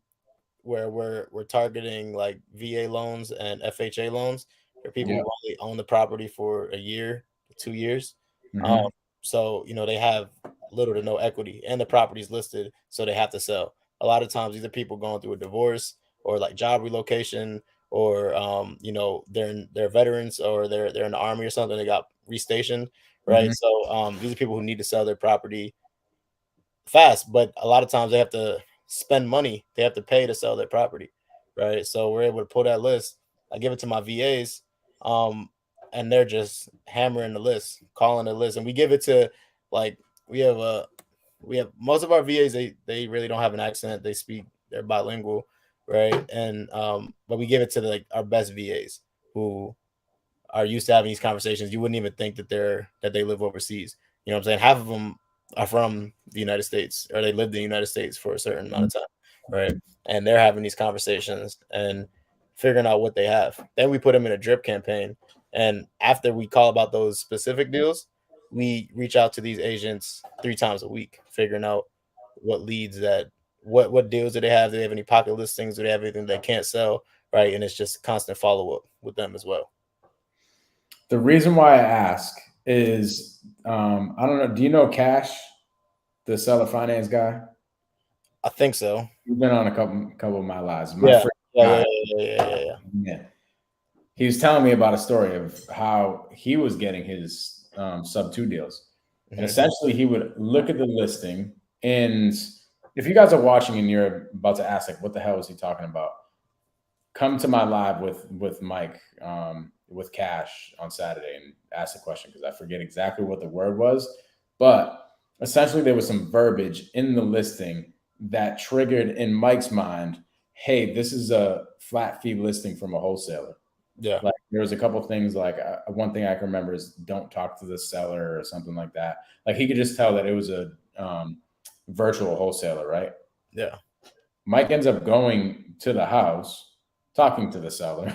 where we're targeting like VA loans and FHA loans for people Yeah. who only own the property for a year, 2 years. Um, Mm-hmm. so they have little to no equity, and the property's listed, so they have to sell. A lot of times, these are people going through a divorce or like job relocation, or they're veterans, or they're in the army or something. They got restationed, right? Mm-hmm. So these are people who need to sell their property fast, but a lot of times they have to spend money. They have to pay to sell their property, right? So we're able to pull that list. I give it to my VAs, um, and they're just hammering the list, calling the list, and we give it to like we have a we have most of our VAs. They really don't have an accent. They're bilingual, right? And but we give it to like our best VAs who are used to having these conversations. You wouldn't even think that they live overseas. You know what I'm saying? Half of them are from the United States, or they lived in the United States for a certain amount of time, right? And they're having these conversations and figuring out what they have. Then we put them in a drip campaign, and after we call about those specific deals, we reach out to these agents 3 times a week, figuring out what leads that what deals do they have? Do they have any pocket listings? Do they have anything they can't sell? Right, and it's just constant follow up with them as well. The reason why I ask is I don't know. Do you know Cash, the seller finance guy? I think so. He's been on a couple of my lives. My Yeah. friend Yeah. guy, Yeah. Yeah. Yeah. Yeah. Yeah. yeah, he was telling me about a story of how he was getting his sub two deals. And Mhm. essentially, he would look at the listing. And if you guys are watching and you're about to ask, like, what the hell is he talking about? Come to my live with Mike, with Cash on Saturday and ask the question, because I forget exactly what the word was. But essentially, there was some verbiage in the listing that triggered in Mike's mind, hey, this is a flat fee listing from a wholesaler. Yeah. Like there was a couple of things like one thing I can remember is don't talk to the seller or something like that. Like he could just tell that it was a virtual wholesaler, right? Yeah. Mike ends up going to the house, talking to the seller,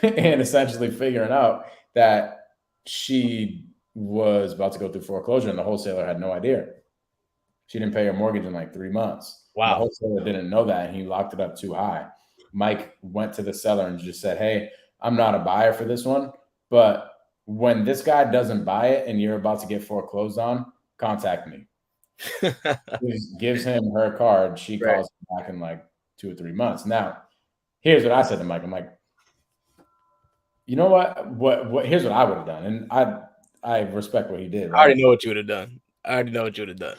and essentially figuring out that she was about to go through foreclosure and the wholesaler had no idea. She didn't pay her mortgage in like 3 months. And the Wow. wholesaler didn't know that and he locked it up too high. Mike went to the seller and just said, "Hey, I'm not a buyer for this one, but when this guy doesn't buy it and you're about to get foreclosed on, contact me." Gives him her card. She Right. calls him back in like 2 or 3 months. Now, here's what I said to Mike. I'm like, you know what? What? Here's what I would have done, and I respect what he did. I Right? already know what you would have done. I already know what you would have done.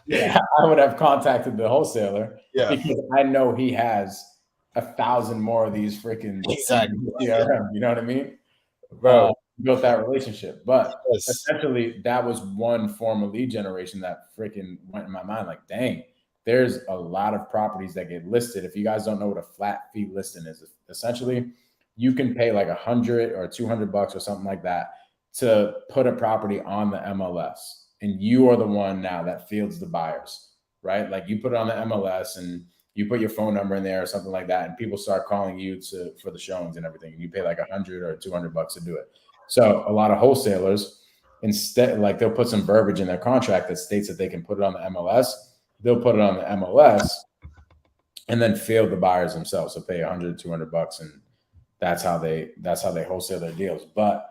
Yeah, I would have contacted the wholesaler Yeah, because I know he has 1,000 more of these freaking exactly. CRM. You know what I mean? Uh, Bro. built that relationship, but Yes. essentially that was one form of lead generation that freaking went in my mind. Like, dang, there's a lot of properties that get listed. If you guys don't know what a flat fee listing is, essentially you can pay like 100 or 200 bucks or something like that to put a property on the MLS, and you are the one now that fields the buyers, right? Like you put it on the MLS and you put your phone number in there or something like that, and people start calling you for the showings and everything, and you pay like 100 or 200 bucks to do it. So a lot of wholesalers, instead, like they'll put some verbiage in their contract that states that they can put it on the MLS. They'll put it on the MLS and then field the buyers themselves. So pay 100, 200 bucks, and that's how they wholesale their deals. But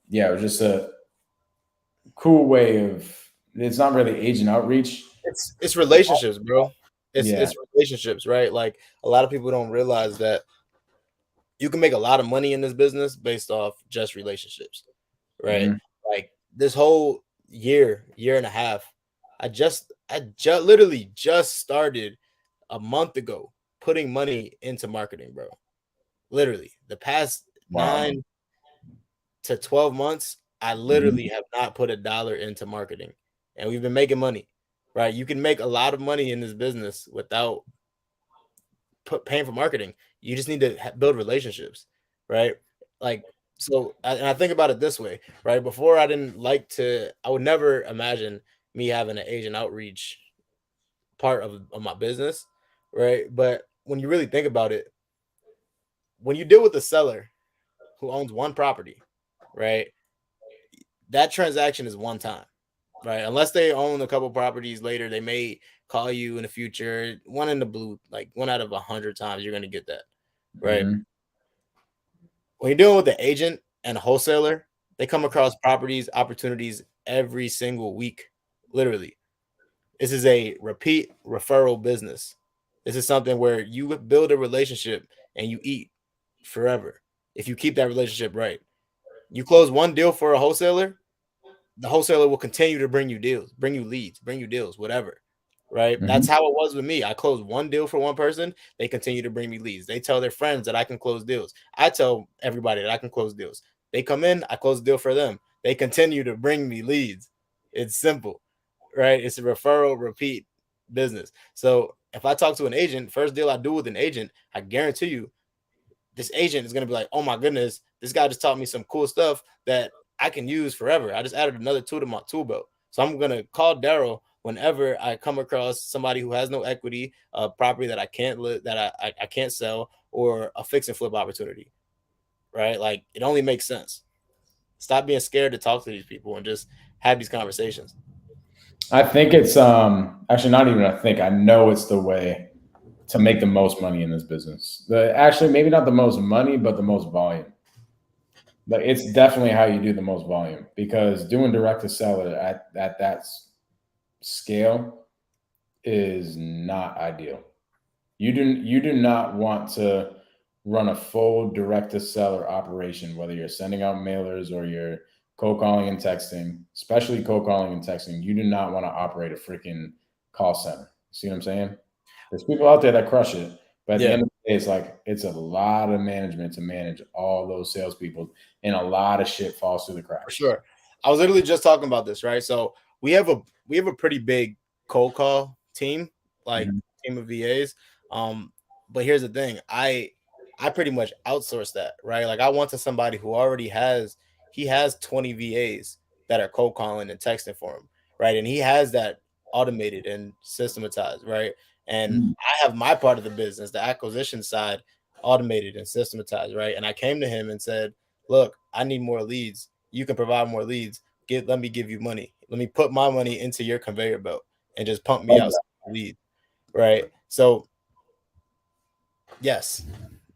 yeah, it was just a cool way of. It's not really agent outreach. It's relationships, bro. It's Yeah. it's relationships, right? Like a lot of people don't realize that you can make a lot of money in this business based off just relationships, right? Mhm. Like this whole year and a half, I just literally just started a month ago putting money into marketing, bro. Literally, the past Wow. 9 to 12 months, I Mhm. literally have not put a dollar into marketing, and we've been making money, right? You can make a lot of money in this business without paying for marketing. You just need to build relationships, right? Like, so, and I think about it this way, right? Before, I would never imagine me having an agent outreach part of my business, right? But when you really think about it, when you deal with a seller who owns one property, right? That transaction is one time, right? Unless they own a couple properties later, they may call you in the future, one in the blue, like one out of 100 times, you're gonna get that, right? Mhm. When you're dealing with the agent and a wholesaler, they come across properties, opportunities every single week, literally. This is a repeat referral business. This is something where you build a relationship and you eat forever if you keep that relationship right. You close one deal for a wholesaler, the wholesaler will continue to bring you deals, bring you leads, bring you deals, whatever. Right. That's Mhm. how it was with me. I closed one deal for one person. They continue to bring me leads. They tell their friends that I can close deals. I tell everybody that I can close deals. They come in, I close a deal for them. They continue to bring me leads. It's simple, right? It's a referral repeat business. So if I talk to an agent, first deal I do with an agent, I guarantee you this agent is going to be like, oh my goodness, this guy just taught me some cool stuff that I can use forever. I just added another tool to my tool belt. So I'm going to call Daryll whenever I come across somebody who has no equity, a property that I can't I can't sell, or a fix and flip opportunity. Right? Like it only makes sense. Stop being scared to talk to these people and just have these conversations. I think it's actually not even I think I know it's the way to make the most money in this business. Actually maybe not the most money, but the most volume. But it's definitely how you do the most volume because doing direct to seller at that scale is not ideal. You do not want to run a full direct to seller operation, whether you're sending out mailers or you're cold calling and texting, especially cold calling and texting. You do not want to operate a freaking call center. See what I'm saying? There's people out there that crush it, but at the Yeah. end of the day, it's like it's a lot of management to manage all those salespeople, and a lot of shit falls through the For cracks. sure. I was literally just talking about this, right? So we have a pretty big cold call team, like Mhm. team of VAs. Um, but here's the thing, I pretty much outsource that, right? Like I want to somebody who already has 20 VAs that are cold calling and texting for him, right? And he has that automated and systematized, right? And Mhm. I have my part of the business, the acquisition side, automated and systematized, right? And I came to him and said, "Look, I need more leads. You can provide more leads. Let me give you money. Let me put my money into your conveyor belt and just pump me out some leads, right?" So, yes,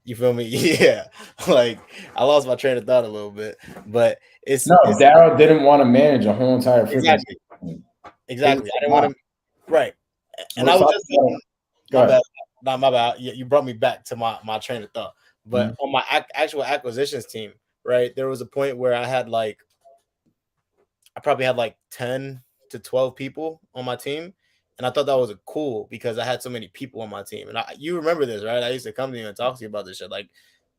you feel me? Yeah, like I lost my train of thought a little bit, but No, it's Daryll didn't want to manage a whole entire freaking exactly, team. His exactly. I didn't want to, right? And I Let's was talk just about it. Go my ahead. bad, not my bad. You brought me back to my train of thought. But Mhm. on my actual acquisitions team, right, there was a point where I probably had like 10 to 12 people on my team. And I thought that was cool because I had so many people on my team. And you remember this, right? I used to come to you and talk to you about this shit. Like,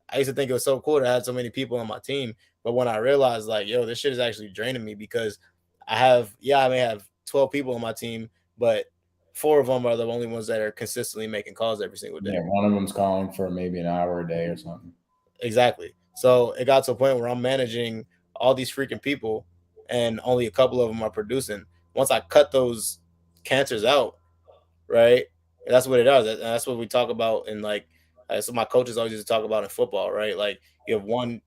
I used to think it was so cool to have so many people on my team. But when I realized, like, yo, this shit is actually draining me because I may have 12 people on my team, but four of them are the only ones that are consistently making calls every single day. Yeah, one of them's calling for maybe an hour a day or something. Exactly. So it got to a point where I'm managing all these freaking people and only a couple of them are producing. Once I cut those cancers out, right? That's what it does. And that's what we talk about in like, so my coaches always used to talk about in football, right? Like you have one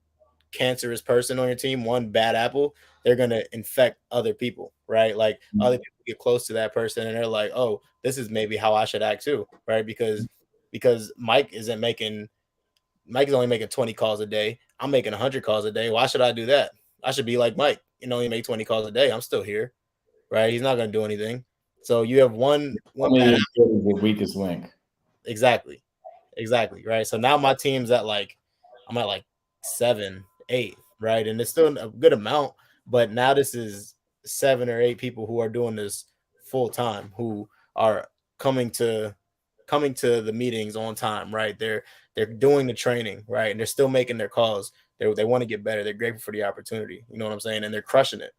cancerous person on your team, one bad apple, they're gonna infect other people, right? Like other Mhm. people get close to that person and they're like, oh, this is maybe how I should act too, right? Because Mike is only making 20 calls a day. I'm making 100 calls a day. Why should I do that? I should be like Mike. Only make 20 calls a day. I'm still here, right? He's not going to do anything. So you have one Only bad as good as the weakest link. exactly. Exactly, right? So now my team's at like I'm at like 7, 8, right? And it's still a good amount, but now this is 7 or 8 people who are doing this full time who are coming to coming to the meetings on time, right? They're doing the training, right? And they're still making their calls. They want to get better. They're grateful for the opportunity. You know what I'm saying? And they're crushing it,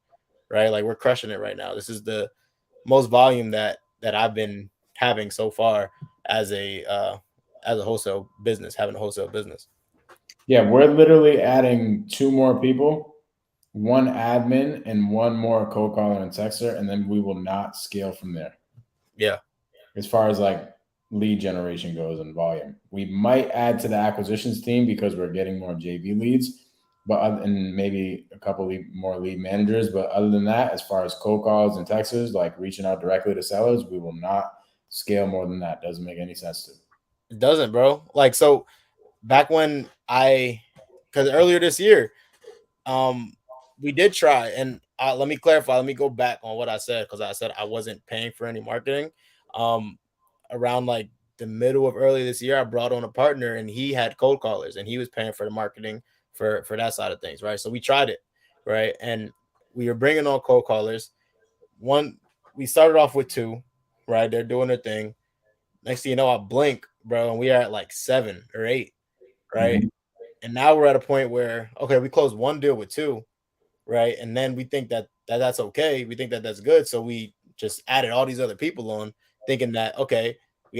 right? Like we're crushing it right now. This is the most volume that I've been having so far as a wholesale business, having a wholesale business. Yeah, we're literally adding two more people, one admin and one more cold caller and texter, and then we will not scale from there. Yeah, As far as like lead generation goes and volume, we might add to the acquisitions team because we're getting more JV leads, and maybe a couple more lead managers. But other than that, as far as cold calls and texters, like reaching out directly to sellers, we will not scale more than that. Doesn't make any sense to. it doesn't, bro. Like so, back when because earlier this year, um, we did try, and let me clarify. Let me go back on what I said because I said I wasn't paying for any marketing. Um, Around like the middle of early this year, I brought on a partner, and he had cold callers, and he was paying for the marketing for that side of things, right? So we tried it, right, and we were bringing on cold callers. One, we started off with two, right? They're doing their thing. Next thing you know, I blink, bro, and we are at like 7 or 8, right? Mhm. And now we're at a point where okay, we closed one deal with two, right? And then we think that's okay. We think that that's good, so we just added all these other people on, thinking that okay, we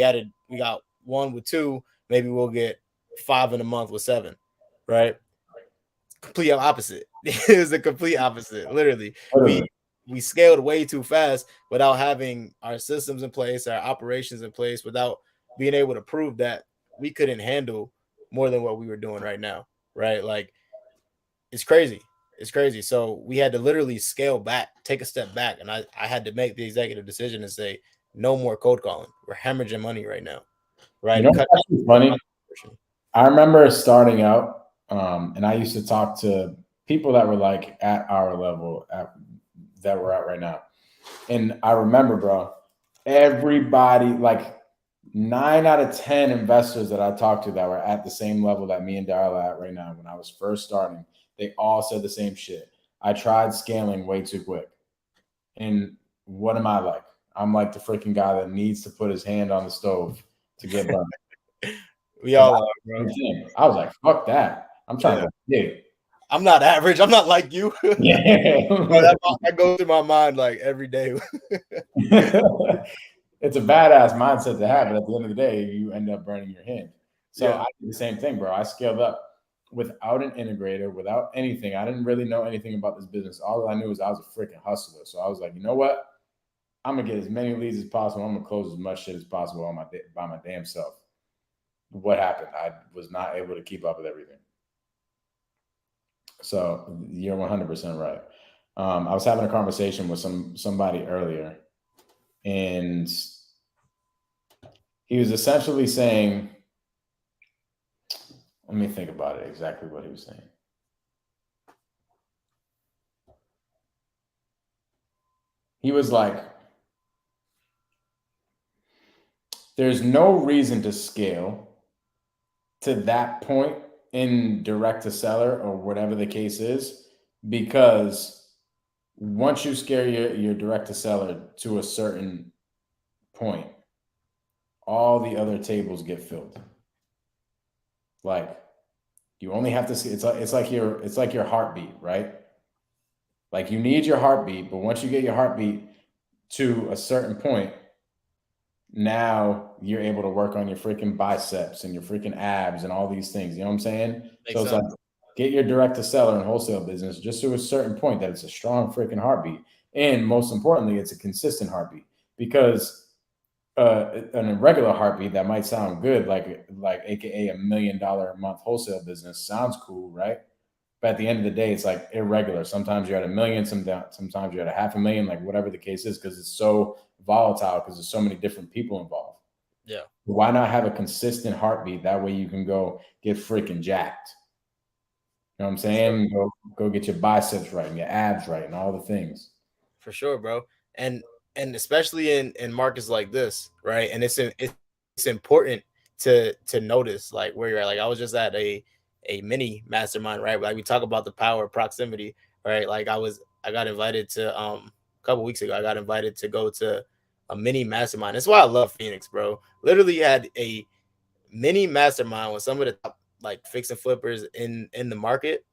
got one with two, maybe we'll get 5 in a month with 7, right? Complete opposite. It was the complete opposite. Literally, we Literally. we scaled way too fast without having our systems in place, our operations in place, without being able to prove that we couldn't handle more than what we were doing right now, right? Like it's crazy. It's crazy. So we had to literally scale back, take a step back, and I had to make the executive decision and say no more cold calling. We're hemorrhaging money right now, You right? know And cut what's actually funny? down. I remember starting out, and I used to talk to people that were like at our level that we're at right now. And I remember, bro, everybody, like 9 out of 10 investors that I talked to that were at the same level that me and Daryl are at right now when I was first starting, they all said the same shit. I tried scaling way too quick. And what am I like? I'm like the freaking guy that needs to put his hand on the stove to get burned. We Because all are, bro. I was like, fuck that. I'm trying to Yeah. go big. I'm not average. I'm not like you. Bro, Yeah. that goes through my mind like every day. It's a badass mindset to have, but at the end of the day, you end up burning your hand. So Yeah. I did the same thing, bro. I scaled up without an integrator, without anything. I didn't really know anything about this business. All I knew was I was a freaking hustler. So I was like, you know what? I'm gonna get as many leads as possible. I'm gonna close as much shit as possible by my damn self. what happened. I was not able to keep up with everything. So you're 100% right. I was having a conversation with somebody earlier, and he was essentially saying, let me think about it exactly what he was saying. He was like, there's no reason to scale to that point in direct to seller or whatever the case is, because once you scale your direct to seller to a certain point, all the other tables get filled. Like, you only have to see, it's like your heartbeat, right? Like, you need your heartbeat, but once you get your heartbeat to a certain point, now you're able to work on your freaking biceps and your freaking abs and all these things. You know what I'm saying? So it's like, get your direct to seller and wholesale business just to a certain point that it's a strong freaking heartbeat. And most importantly, it's a consistent heartbeat, because an irregular heartbeat that might sound good, like AKA $1 million a month wholesale business, sounds cool, right? But at the end of the day, it's like irregular. Sometimes you're at 1 million, sometimes you're at 500,000, like whatever the case is, because it's so volatile, because there's so many different people involved. Yeah. Why not have a consistent heartbeat? That way you can go get freaking jacked. You know what I'm saying? Sure. Go get your biceps right and your abs right and all the things. For sure, bro. And especially in markets like this, right? And it's important to notice like where you're at. Like I was just at a mini mastermind, right? Like we talk about the power of proximity, right? Like I got invited to a couple weeks ago. I got invited to go to a mini mastermind. That's why I love Phoenix, bro. Literally had a mini mastermind with some of the top like fix and flippers in the market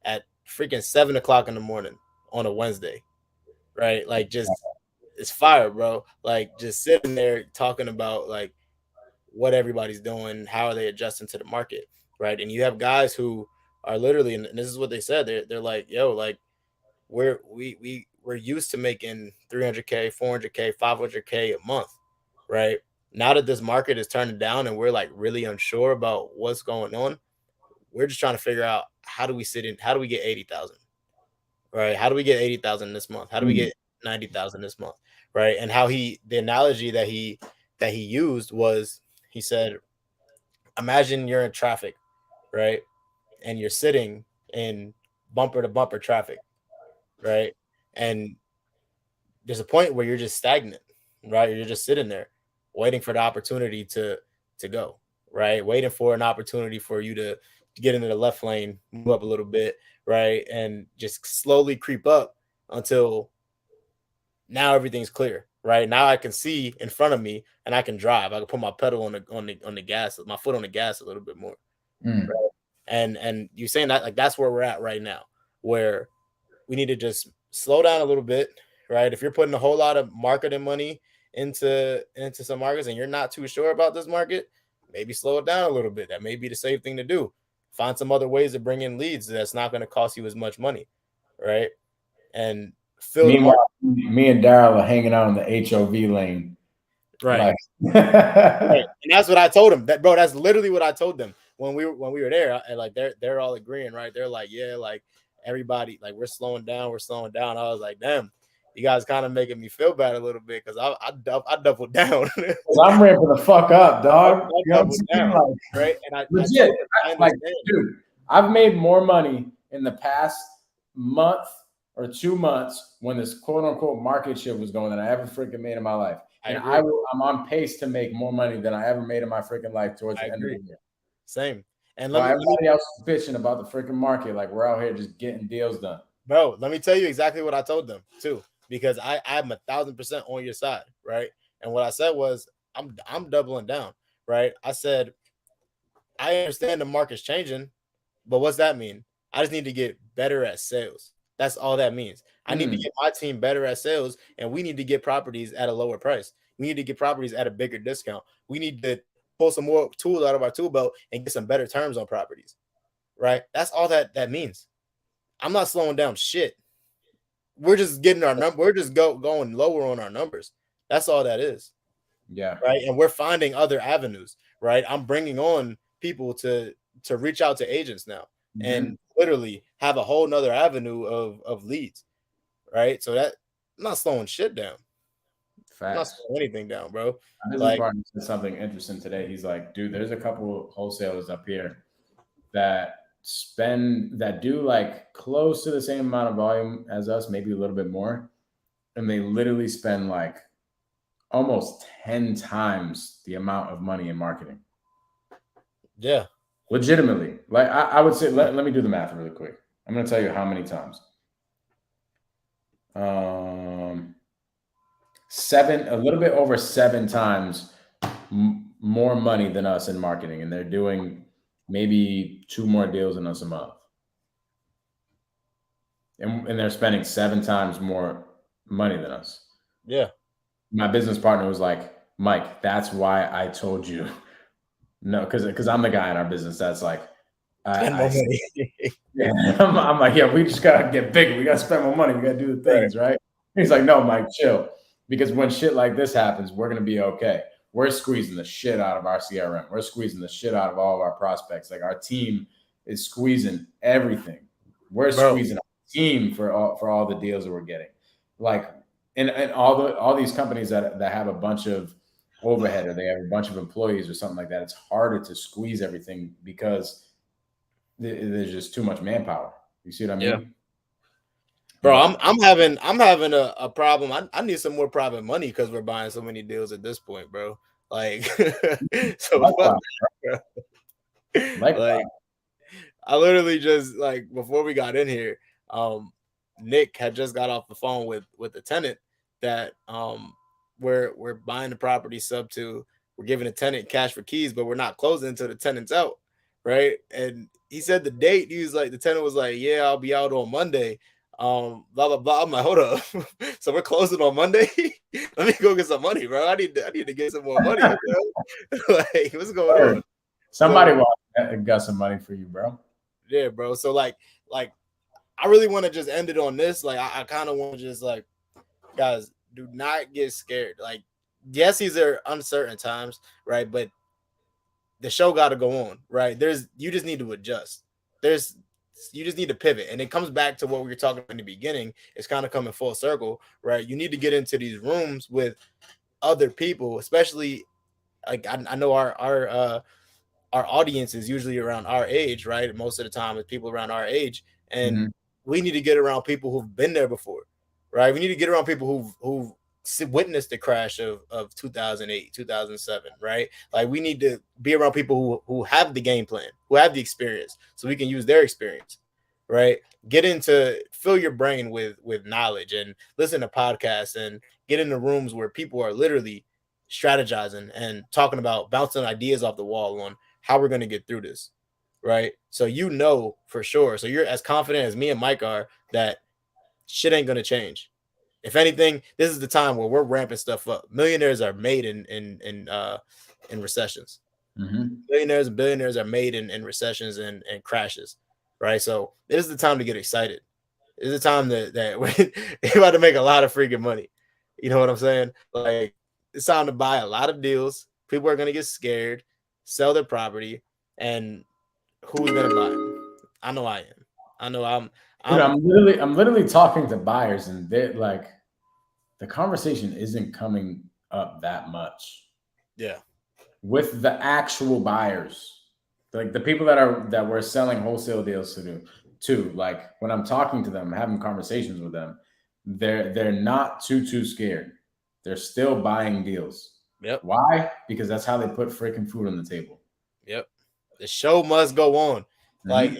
at freaking 7 o'clock in the morning on a Wednesday, right? Like just it's fire, bro. Like just sitting there talking about like what everybody's doing, how are they adjusting to the market, right? And you have guys who are literally, and this is what they said, they're like, yo, like we're used to making 300K, 400K, 500K a month, right? Now that this market is turning down and we're like really unsure about what's going on, we're just trying to figure out how do we get 80,000, right? How do we get 80,000 this month? How do we get 90,000 this month, right? And how the analogy that he used was, he said, imagine you're in traffic, right? And you're sitting in bumper to bumper traffic, right? And there's a point where you're just stagnant, right? You're just sitting there waiting for the opportunity to go, right? Waiting for an opportunity for you to get into the left lane, move up a little bit, right? And just slowly creep up until now everything's clear, right? Now I can see in front of me and I can drive. I can put my pedal on the gas, my foot on the gas a little bit more. Right? And you're saying that like that's where we're at right now, where we need to just slow down a little bit, right? If you're putting a whole lot of marketing money into some markets and you're not too sure about this market, maybe slow it down a little bit. That may be the safe thing to do. Find some other ways to bring in leads that's not going to cost you as much money, right? And fill the market. Meanwhile, me and Daryll are hanging out in the HOV lane. Right. Like, Right. And that's what I told them. That bro, that's literally what I told them when we were there. And like they're all agreeing, right? They're like, yeah, like everybody, like we're slowing down. I was like, damn, you guys kind of making me feel bad a little bit because I doubled down. I'm ramping the fuck up, dog. I You know what I'm doubled saying? down, Like, right? And I legit. told them, I Like, understand. dude, I've made more money in the past month or 2 months when this quote unquote market shit was going than I ever freaking made in my life. And I'm on pace to make more money than I ever made in my freaking life towards the end of the year. Same. And Everybody else is bitching about the freaking market. Like, we're out here just getting deals done. Bro, let me tell you exactly what I told them too, because I'm 1,000% on your side, right? And what I said was, I'm doubling down, right? I said, I understand the market's changing, but what's that mean? I just need to get better at sales. That's all that means. I need to get my team better at sales, and we need to get properties at a lower price. We need to get properties at a bigger discount. We need to pull some more tools out of our tool belt and get some better terms on properties, right? That's all that means. I'm not slowing down shit. We're just getting our number. We're just going lower on our numbers. That's all that is. Yeah. Right. And we're finding other avenues. Right. I'm bringing on people to reach out to agents now and literally have a whole nother avenue of leads. Right. So that I'm not slowing shit down. I'm not Facts. slowing anything down, bro. My business Like, partner said something interesting today. He's like, dude, there's a couple wholesalers up here that do like close to the same amount of volume as us, maybe a little bit more. And they literally spend like almost 10 times the amount of money in marketing. yeah. Legitimately. Like I would say, let me do the math really quick. I'm going to tell you how many times. A little bit over 7 times more money than us in marketing. And they're doing maybe 2 more deals than us a month. And they're spending 7 times more money than us. Yeah. My business partner was like, Mike, that's why I told you. No, because I'm the guy in our business that's like, Spend more money. yeah, I'm like, yeah, we just gotta get bigger. We gotta spend more money. We gotta do the things, right? He's like, no, Mike, chill. Because when shit like this happens, we're gonna be okay. We're squeezing the shit out of our CRM. We're squeezing the shit out of all of our prospects. Like our team is squeezing everything. We're squeezing our team for all the deals that we're getting. Like, and all these companies that have a bunch of overhead or they have a bunch of employees or something like that, it's harder to squeeze everything because there's just too much manpower. You see what I mean? Yeah. Bro, I'm having a problem. I need some more private money because we're buying so many deals at this point, bro. Like, so Likewise, like I literally just like before we got in here, Nick had just got off the phone with the tenant that we're buying the property sub to. We're giving the tenant cash for keys, but we're not closing until the tenant's out, right? And he said the date. He was like, the tenant was like, "Yeah, I'll be out on Monday." Blah blah blah. I'm like, hold up. So we're closing on Monday. Let me go get some money, bro. I need to get some more money. Like, what's going on? Somebody got some money for you, bro. Yeah, bro. So like I really want to just end it on this. Like, I kind of want to just like, guys, do not get scared. Like, yes, these are uncertain times, right? But the show got to go on, right? You just need to adjust. You just need to pivot. And it comes back to what we were talking about in the beginning. It's kind of coming full circle, right? You need to get into these rooms with other people, especially like I know our audience is usually around our age, right? Most of the time, it's people around our age, and we need to get around people who've been there before, right? We need to get around people who've witnessed the crash of 2008, 2007, right? Like we need to be around people who have the game plan, who have the experience, so we can use their experience, right? Get into fill your brain with knowledge and listen to podcasts and get into rooms where people are literally strategizing and talking about bouncing ideas off the wall on how we're going to get through this, right? So you know for sure. So you're as confident as me and Mike are that shit ain't going to change. If anything, this is the time where we're ramping stuff up. Millionaires are made in recessions. Millionaires and billionaires are made in recessions and crashes, right? So this is the time to get excited. This is the time that we're about to make a lot of freaking money. You know what I'm saying? Like, it's time to buy a lot of deals. People are going to get scared, sell their property, and who's going to buy them? I know I am. I know I'm literally talking to buyers, and they're like, the conversation isn't coming up that much. Yeah. With the actual buyers, like the people that we're selling wholesale deals to, like when I'm talking to them, having conversations with them, they're not too scared. They're still buying deals. Yep. Why? Because that's how they put freaking food on the table. Yep. The show must go on. Like,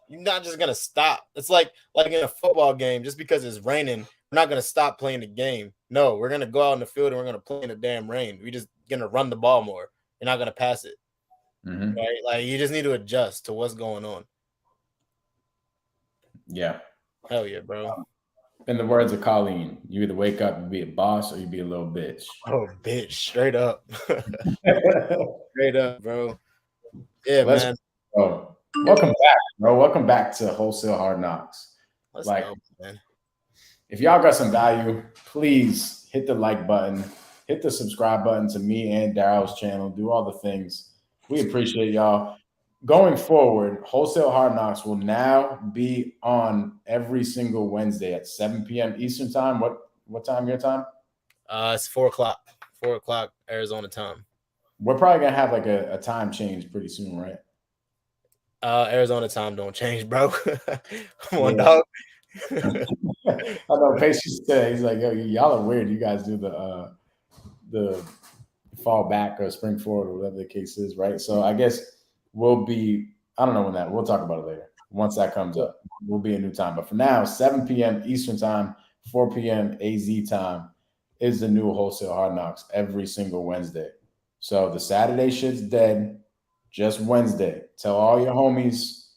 you're not just gonna stop. It's like in a football game, just because it's raining, we're not gonna stop playing the game. No, we're gonna go out in the field and we're gonna play in the damn rain. We're just gonna run the ball more. You're not gonna pass it. Right? Like, you just need to adjust to what's going on. Yeah. Hell yeah, bro. In the words of Colleen, you either wake up and be a boss or you be a little bitch. Oh, bitch. Straight up. Straight up, bro. Yeah, man. Go. Welcome back, bro. Welcome back to Wholesale Hard Knocks. Let's go, man. If y'all got some value, please hit the like button. hit the subscribe button to me and Daryll's channel. Do all the things. We appreciate y'all. Going forward, Wholesale Hard Knocks will now be on every single Wednesday at 7 p.m. Eastern time. What time your time? It's 4 o'clock. 4 o'clock Arizona time. We're probably gonna have like a time change pretty soon, right? Arizona time don't change, bro. Come on, Yeah. dog. I know Patience said, he's like, yo, y'all are weird. You guys do the fall back or spring forward or whatever the case is, right? So I guess I don't know when we'll talk about it later. Once that comes up, we'll be a new time. But for now, 7 p.m. Eastern time, 4 p.m. AZ time is the new Wholesale Hard Knocks every single Wednesday. So the Saturday shit's dead. Just Wednesday. Tell all your homies,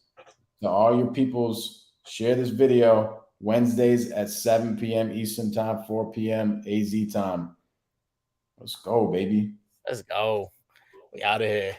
tell all your peoples, share this video. Wednesdays at 7 p.m. Eastern time, 4 p.m. AZ time. Let's go, baby. Let's go. We out of here.